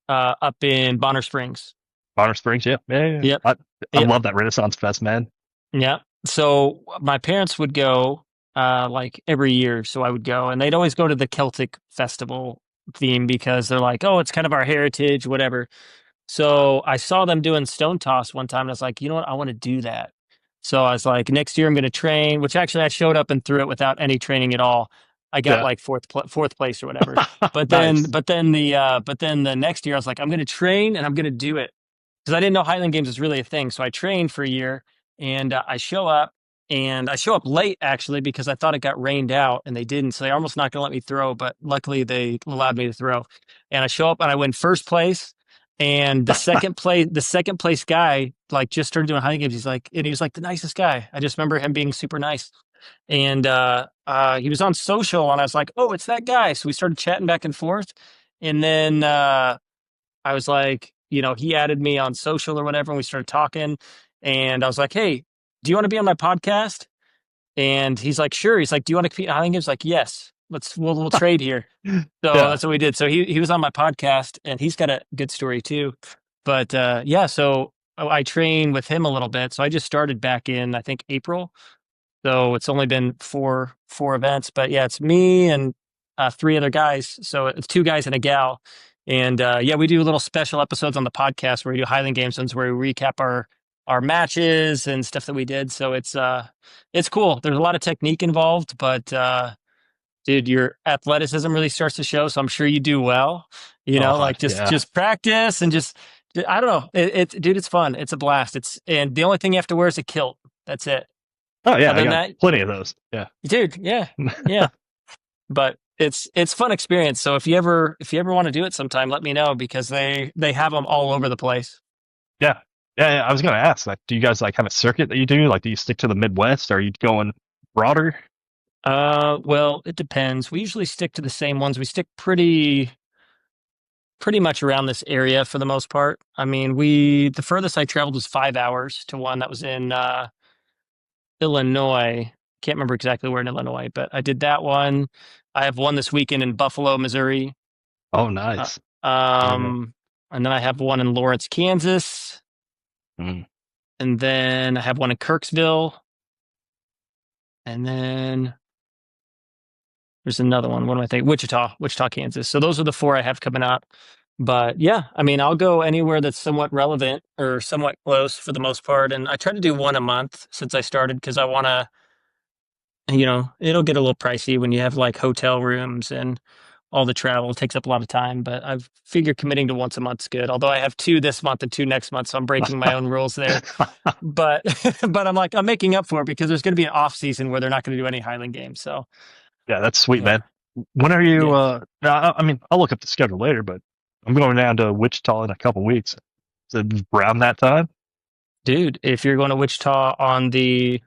up in Bonner Springs. Bonner Springs? Yeah, yeah, yeah. Yep, I yep, love that Renaissance Fest, man. yep. So my parents would go like every year, so I would go, and they'd always go to the Celtic festival theme because they're like, oh, it's kind of our heritage, whatever. So I saw them doing stone toss one time, and I was like, you know what? I want to do that. So I was like, next year I'm going to train. Which actually I showed up and threw it without any training at all. I got Yeah, like fourth place or whatever. But then nice. but then the next year I was like, I'm going to train and I'm going to do it because I didn't know Highland Games was really a thing. So I trained for a year, and I show up late actually because I thought it got rained out and they didn't. So they almost not going to let me throw, but luckily they allowed me to throw. And I show up and I win first place. And the second place guy like just started doing Highland Games. He was like the nicest guy. I just remember him being super nice. And he was on social, and I was like, "Oh, it's that guy." So we started chatting back and forth, and then I was like, he added me on social or whatever, and we started talking. And I was like, "Hey, do you want to be on my podcast?" And he's like, "Sure." He's like, "Do you want to compete in Highland Games?" Like, "Yes, we'll trade here." So Yeah, that's what we did. So he was on my podcast, and he's got a good story too. But yeah, so I train with him a little bit. So I just started back in I think April. So it's only been four events, but yeah, it's me and 3 other guys. So it's 2 guys and a gal. And yeah, we do little special episodes on the podcast where we do Highland Games ones where we recap our matches and stuff that we did. So it's cool. There's a lot of technique involved, but dude, your athleticism really starts to show. So I'm sure you do well. oh Like just yeah. just practice and just I don't know. Dude, it's fun. It's a blast. And the only thing you have to wear is a kilt. That's it. Oh yeah, Other I than got that, plenty of those. Yeah, dude, yeah, yeah. But it's fun experience. So if you ever want to do it sometime, let me know because they have them all over the place. yeah, yeah, yeah. I was gonna ask, like, do you guys like have a circuit that you do? Like, do you stick to the Midwest? Or are you going broader? Well, it depends. We usually stick to the same ones. We stick pretty much around this area for the most part. I mean, the furthest I traveled was 5 hours to one that was in Illinois. Can't remember exactly where in Illinois, but I did that one. I have one this weekend in Buffalo, Missouri. Oh, Uh, nice. Yeah. um, and then I have one in Lawrence, Kansas. Mm. And then I have one in Kirksville. And then there's another one. What do I think? Wichita, Kansas. So those are the four I have coming up. But yeah, I mean, I'll go anywhere that's somewhat relevant or somewhat close for the most part. And I try to do one a month since I started because I want to, it'll get a little pricey when you have like hotel rooms and all the travel. It takes up a lot of time. But I've figured committing to once a month's good. Although I have two this month and two next month. So I'm breaking my own rules there. But but I'm making up for it because there's going to be an off season where they're not going to do any Highland games. So Yeah, that's sweet, yeah. man. When are you? Yeah. I mean, I'll look up the schedule later, but I'm going down to Wichita in a couple weeks. So around that time. Dude, if you're going to Wichita on the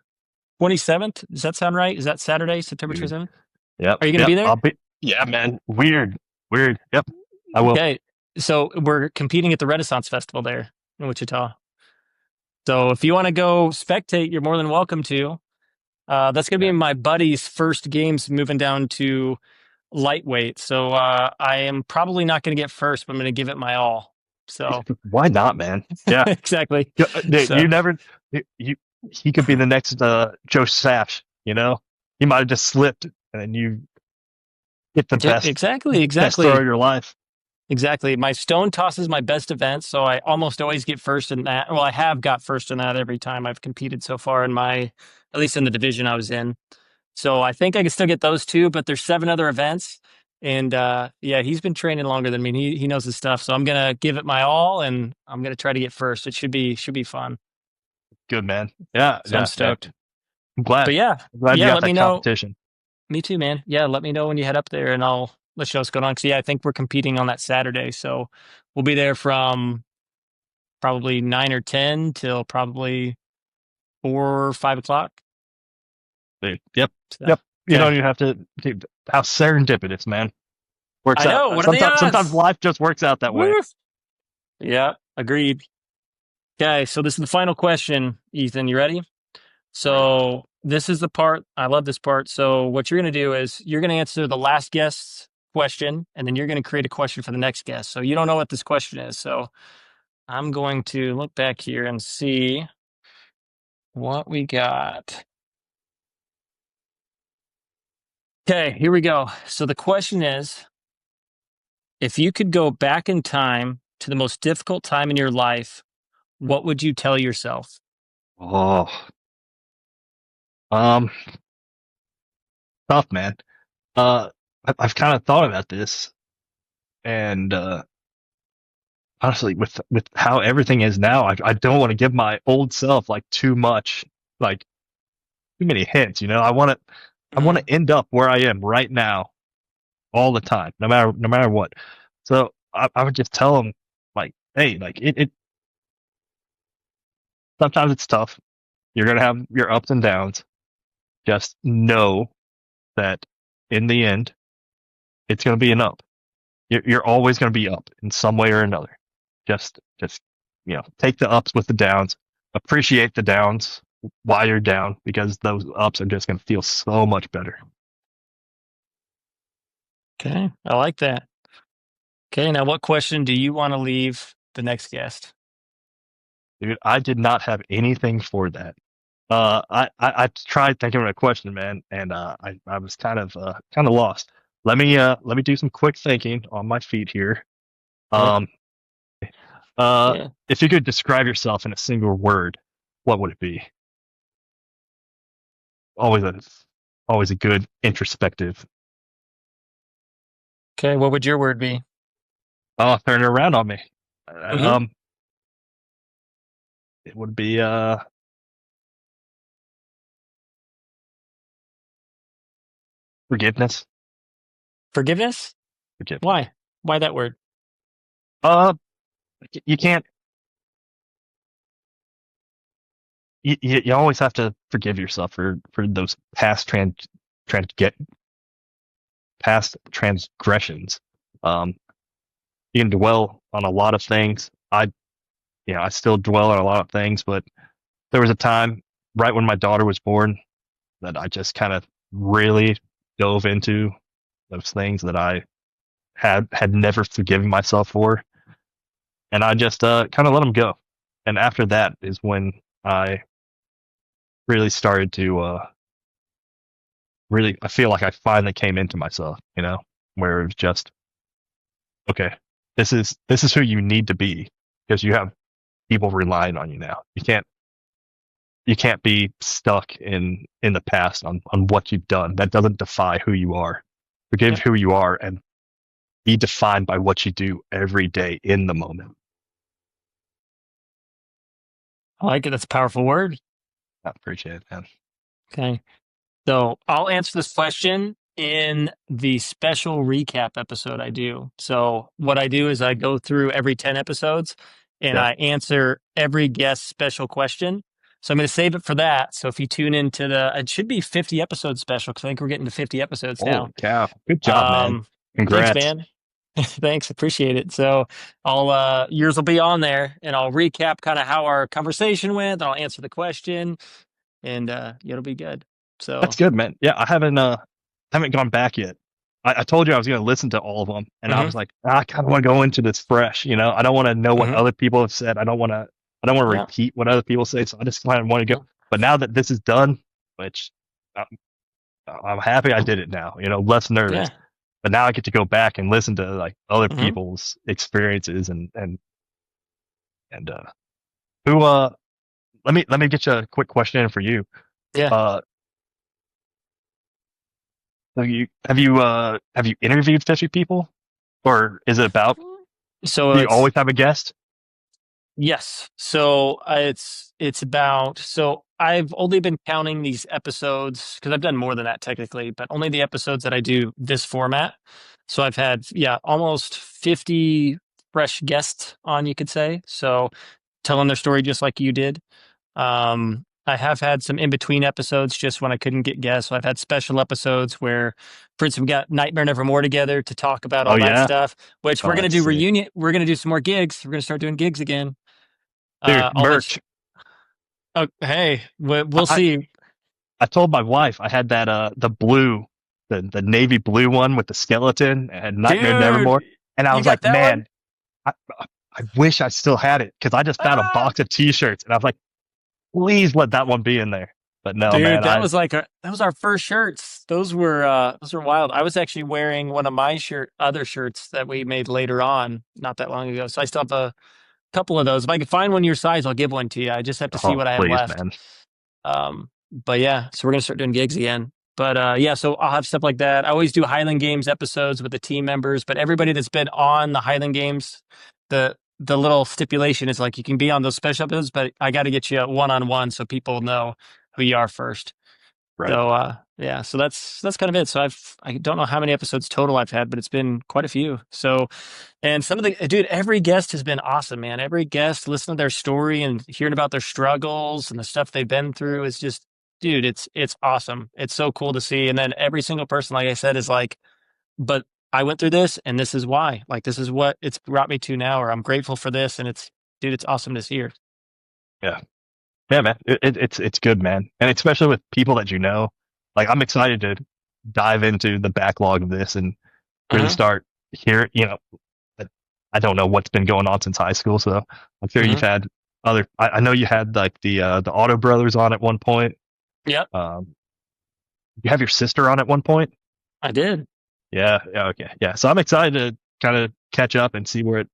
27th, does that sound right? Is that Saturday, September Dude. 27th? Yep, Are you going to yep. be there? I'll be. Yeah, man. Weird, weird. Yep, I will. Okay. So we're competing at the Renaissance Festival there in Wichita. So if you want to go spectate, you're more than welcome to. That's going to be Yeah. my buddy's first games moving down to lightweight. So I am probably not going to get first, but I'm going to give it my all. So Why not, man? Yeah, exactly. dude, So you never. You he could be the next Joe Sash. You know, he might have just slipped, and then you get the exactly, best throw of exactly. your life. Exactly. My stone toss is my best event, so I almost always get first in that. Well, I have got first in that every time I've competed so far at least in the division I was in. So I think I can still get those two, but there's 7 other events. And yeah, he's been training longer than me. And he knows his stuff. So I'm gonna give it my all and I'm gonna try to get first. It should be fun. Good man. Yeah, So I'm yeah, yeah. stoked. I'm glad. But yeah, I'm glad you yeah, got let me that know. competition. Me too, man. Yeah, let me know when you head up there and I'll let you know what's going on. Cause yeah, I think we're competing on that Saturday. So we'll be there from probably 9 or 10 till probably 4 or 5 o'clock. Dude. Yep, So, yep. You okay. don't even have to. Dude, how serendipitous, man. Works I out. know. What are the Sometimes odds? life just works out that way. Woo! Yeah, agreed. Okay, so this is the final question, Ethan. You ready? Ready. So this is the part. I love this part. So what you're going to do is you're going to answer the last guest's question, and then you're going to create a question for the next guest. So you don't know what this question is. So I'm going to look back here and see what we got. Okay, here we go. So the question is, if you could go back in time to the most difficult time in your life, what would you tell yourself? Oh, um, tough, man. I've kind of thought about this, and honestly, with how everything is now, I don't want to give my old self like too much, like too many hints. You know, I want Mm, to end up where I am right now, all the time, no matter what. So I would just tell them, like, hey, like it. Sometimes it's tough. You're gonna have your ups and downs. Just know that in the end, it's gonna be an up. You're always gonna be up in some way or another. Just take the ups with the downs. Appreciate the downs while you're down because those ups are just gonna feel so much better. okay, I like that. Okay, now what question do you want to leave the next guest? Dude, I did not have anything for that. I tried thinking of a question, man, and I was kind of lost. Let me do some quick thinking on my feet here. Okay, Um, uh, yeah. if you could describe yourself in a single word, what would it be? Always a always a good introspective. Okay, what would your word be? Oh, turn it around on me. Hmm. It would be forgiveness. Forgiveness? Forgiveness. Why? Why that word? Uh, you can't. You always have to forgive yourself for those trans get past transgressions. Um, you can dwell on a lot of things. I still dwell on a lot of things, but there was a time right when my daughter was born that I just kind of really dove into those things that I had never forgiven myself for, and I just kind of let them go. And after that is when I really started to really I feel like I finally came into myself, where it was just okay, this is who you need to be because you have people relying on you now. You can't be stuck in the past on what you've done. That doesn't define who you are. Forgive Yep. who you are and be defined by what you do every day in the moment. I like it. That's a powerful word. I appreciate it, man. Okay. So I'll answer this question in the special recap episode I do. So what I do is I go through every 10 episodes and Yeah. I answer every guest special question. So I'm going to save it for that. So if you tune into it should be 50 episode special because I think we're getting to 50 episodes now. Holy cow. Good job, man. Um, Thanks, Congrats. man. Thanks, appreciate it. So yours will be on there and I'll recap kind of how our conversation went. I'll answer the question and it'll be good. That's So, good, man. Yeah, I haven't gone back yet. I told you I was going to listen to all of them, and I hmm was like, I kind of want to go into this fresh. I don't want to know what hmm other people have said. I don't want to yeah. repeat what other people say. So I just kind of want to go. Mhm. But now that this is done, which I'm, I'm happy I did it now. Less nervous. Yeah. But now I get to go back and listen to like other hmm people's experiences and who let me get you a quick question in for you. Yeah. Uh, have you interviewed 50 people? Or is it about, So do you always have a guest? yes. So it's about, so I've only been counting these episodes because I've done more than that technically, but only the episodes that I do this format. So I've had, yeah, almost 50 fresh guests on, you could say. So telling their story just like you did. I have had some in between episodes just when I couldn't get guests. So I've had special episodes where, for instance, we got Nightmare Nevermore together to talk about Oh, all that yeah. stuff, which Oh, we're going to that's do sick. reunion. We're going to do some more gigs. We're going to start doing gigs again. Dude, I'll let you, merch. oh, hey, we'll I, see. I told my wife I had that, the navy blue one with the skeleton and Nightmare Dude, Nevermore. And I you was got like, that one? man, I, I wish I still had it because I just found a Ah, box of t-shirts and I was like, please let that one be in there. But no, dude, man, that was our first shirts. Those were wild. I was actually wearing one of my other shirts that we made later on, not that long ago. So I still have a couple of those. If I can find one your size, I'll give one to you. I just have to see oh, what I have please, left. man. But yeah, so we're gonna start doing gigs again. But yeah, so I'll have stuff like that. I always do Highland Games episodes with the team members, but everybody that's been on the Highland Games, the little stipulation is like you can be on those special episodes, but I got to get you one on one so people know who you are first. Right. So yeah, so that's kind of it. So I don't know how many episodes total I've had, but it's been quite a few. So and some of the dude, every guest has been awesome, man. Every guest, listening to their story and hearing about their struggles and the stuff they've been through is just, dude, it's awesome. It's so cool to see. And then every single person, like I said, is like, but I went through this and this is why. Like this is what it's brought me to now, or I'm grateful for this. And it's dude, it's awesome this year. Yeah. Yeah, man. It's good, man. And especially with people that you know. Like I'm excited to dive into the backlog of this and really hmm start here. I don't know what's been going on since high school, so I'm sure you've hmm had other. I know you had like the Auto Brothers on at one point. Yep, Um, you have your sister on at one point. I did. Yeah, yeah, okay, yeah. So I'm excited to kind of catch up and see where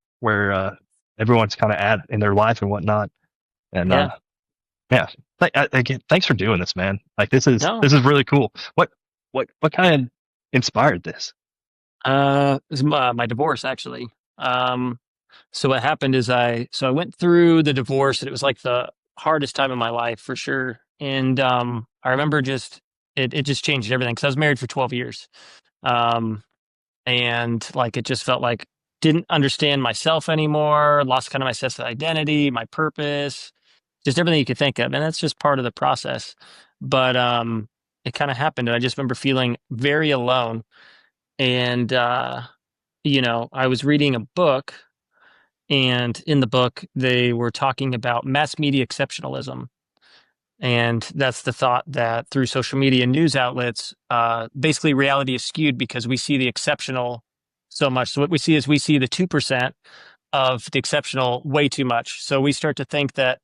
everyone's kind of at in their life and whatnot. And Yeah. yeah, again, thanks for doing this, man. Like this is No. this is really cool. What kind of inspired this? It was my divorce actually. Um, So what happened is I went through the divorce and it was like the hardest time of my life for sure. And I remember just it just changed everything because I was married for 12 years. Um and like it just felt like didn't understand myself anymore, lost kind of my sense of identity, my purpose, just everything you could think of. And that's just part of the process. But it kind of happened and I just remember feeling very alone and I was reading a book, and in the book, they were talking about mass media exceptionalism. And that's the thought that through social media and news outlets, basically reality is skewed because we see the exceptional so much. So what we see is we see the 2% of the exceptional way too much. So we start to think that,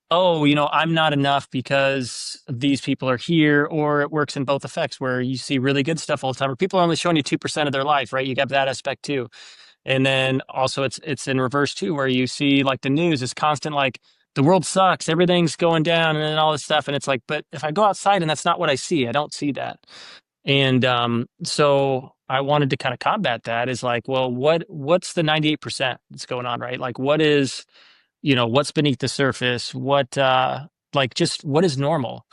oh, I'm not enough because these people are here, or it works in both effects where you see really good stuff all the time, or people are only showing you 2% of their life, right? You got that aspect too. And then also it's in reverse too, where you see like the news is constant, like the world sucks, everything's going down and all this stuff. And it's like, but if I go outside and that's not what I see, I don't see that. And so I wanted to kind of combat that is like, well, what's the 98% that's going on, right? Like what is, what's beneath the surface? What like just what is normal?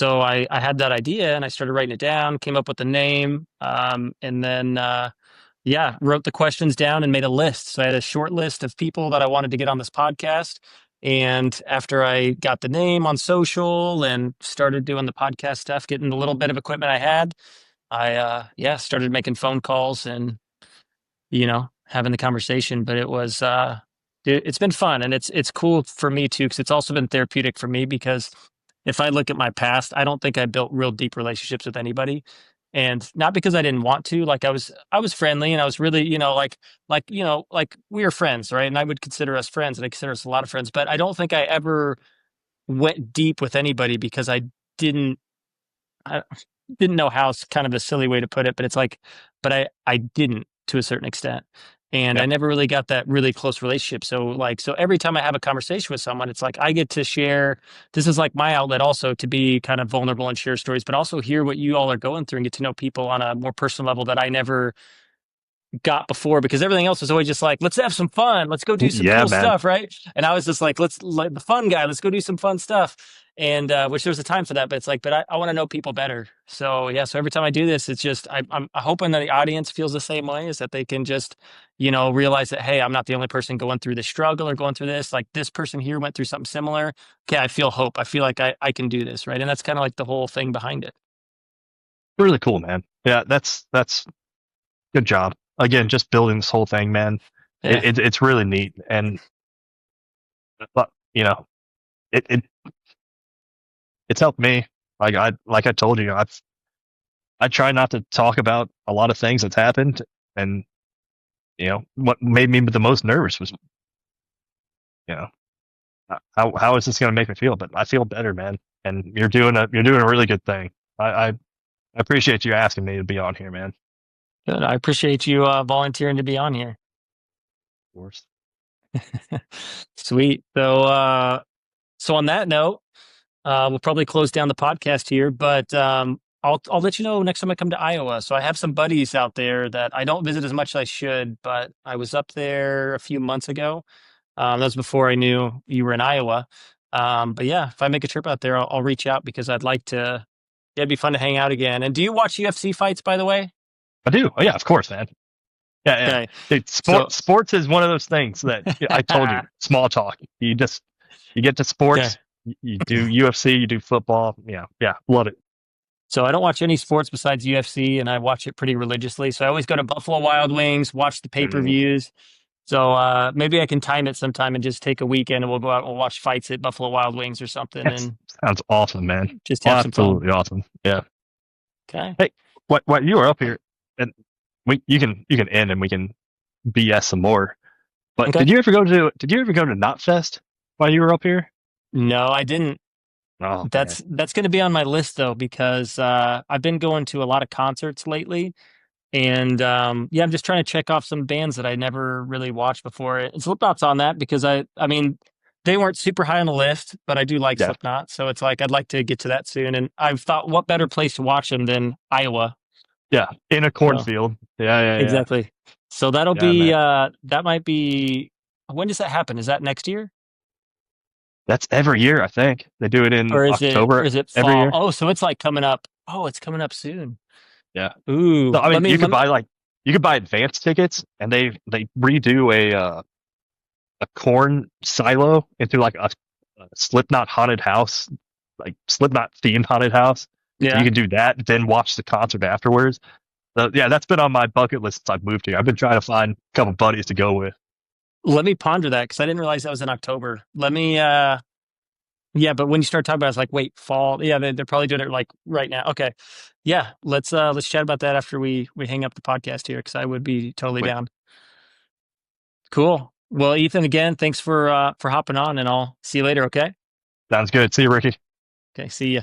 So I had that idea and I started writing it down, came up with the name, and then yeah, wrote the questions down and made a list. So I had a short list of people that I wanted to get on this podcast. And after I got the name on social and started doing the podcast stuff, getting the little bit of equipment I had, I yeah, started making phone calls and having the conversation. But it was it's been fun, and it's cool for me too, because it's also been therapeutic for me, because if I look at my past, I don't think I built real deep relationships with anybody. And not because I didn't want to, like I was friendly and I was really, like we were friends, right? And I would consider us friends and I consider us a lot of friends, but I don't think I ever went deep with anybody because didn't I didn't know how. It's kind of a silly way to put it, but it's like, but I didn't, to a certain extent. And I Yeah. never really got that really close relationship. So every time I have a conversation with someone, it's like I get to share. This is like my outlet also to be kind of vulnerable and share stories, but also hear what you all are going through and get to know people on a more personal level that I never got before, because everything else was always just like, let's have some fun. Let's go do some Yeah, cool man. stuff. Right. And I was just like, let's like the fun guy. Let's go do some fun stuff. And which there's a time for that, but it's like, but I want to know people better. So yeah. So every time I do this, it's just, I'm hoping that the audience feels the same way, is that they can just, realize that, hey, I'm not the only person going through this struggle or going through this. Like this person here went through something similar. Okay. I feel hope. I feel like I can do this. Right. And that's kind of like the whole thing behind it. Really cool, man. Yeah, that's good job. Again, just building this whole thing, man. Yeah. It's really neat. And but it, it it's helped me. Like I told you, I try not to talk about a lot of things that's happened, and what made me the most nervous was you know how is this going to make me feel? But I feel better, man. And you're doing a really good thing. I appreciate you asking me to be on here, man. Of Good. I appreciate you volunteering to be on here. course. Sweet. So on that note, we'll probably close down the podcast here, but I'll let you know next time I come to Iowa. So I have some buddies out there that I don't visit as much as I should, but I was up there a few months ago. That was before I knew you were in Iowa. But yeah, if I make a trip out there, I'll reach out, because I'd like to. Yeah, it'd be fun to hang out again. And do you watch UFC fights, by the way? I do. Oh yeah, of course, man. Yeah, yeah. Okay. Dude, So, sports is one of those things that I told you. Small talk. You get to okay. sports. You do UFC. You do football. Yeah, yeah. Love it. So I don't watch any sports besides UFC, and I watch it pretty religiously. So I always go to Buffalo Wild Wings, watch the Mm, pay-per-views. So maybe I can time it sometime and just take a weekend and we'll go out and we'll watch fights at Buffalo Wild Wings or something that and sounds awesome, man. just have some fun. Absolutely awesome. Yeah. Okay. Hey, what you were up here, and you can end and we can BS some more. But Okay. did you ever go to Knotfest while you were up here? No, I didn't. Oh man. That's going to be on my list though, because I've been going to a lot of concerts lately. And yeah, I'm just trying to check off some bands that I never really watched before. And Slipknot's on that, because I mean, they weren't super high on the list, but I do like Yeah. Slipknot. So it's like I'd like to get to that soon. And I've thought, what better place to watch them than Iowa? Yeah. In a So cornfield. Yeah, yeah, yeah. exactly. So that'll Yeah, be man. that might be, when does that happen? Is that next year? That's every year, I think. They do it in Or October is it every fall? year. Oh, so it's like coming up. Oh, it's coming up soon. Yeah. So Ooh, I mean, let me you could buy advance tickets, and they redo a corn silo into like a Slipknot haunted house, like Slipknot themed haunted house. So you yeah. can do that, then watch the concert afterwards. Yeah, that's been on my bucket list since I've moved here. I've been trying to find a couple buddies to go with. Let me ponder that because I didn't realize that was in October. Let me yeah, but when you start talking about it, it's like, wait, fall. Yeah, they're probably doing it like right now. Okay. Yeah, let's chat about that after we hang up the podcast here because I would be totally Wait, down. Cool. Well, Ethan, again, thanks for hopping on and I'll see you later, okay? sounds good. See you, Ricky. Okay, see you.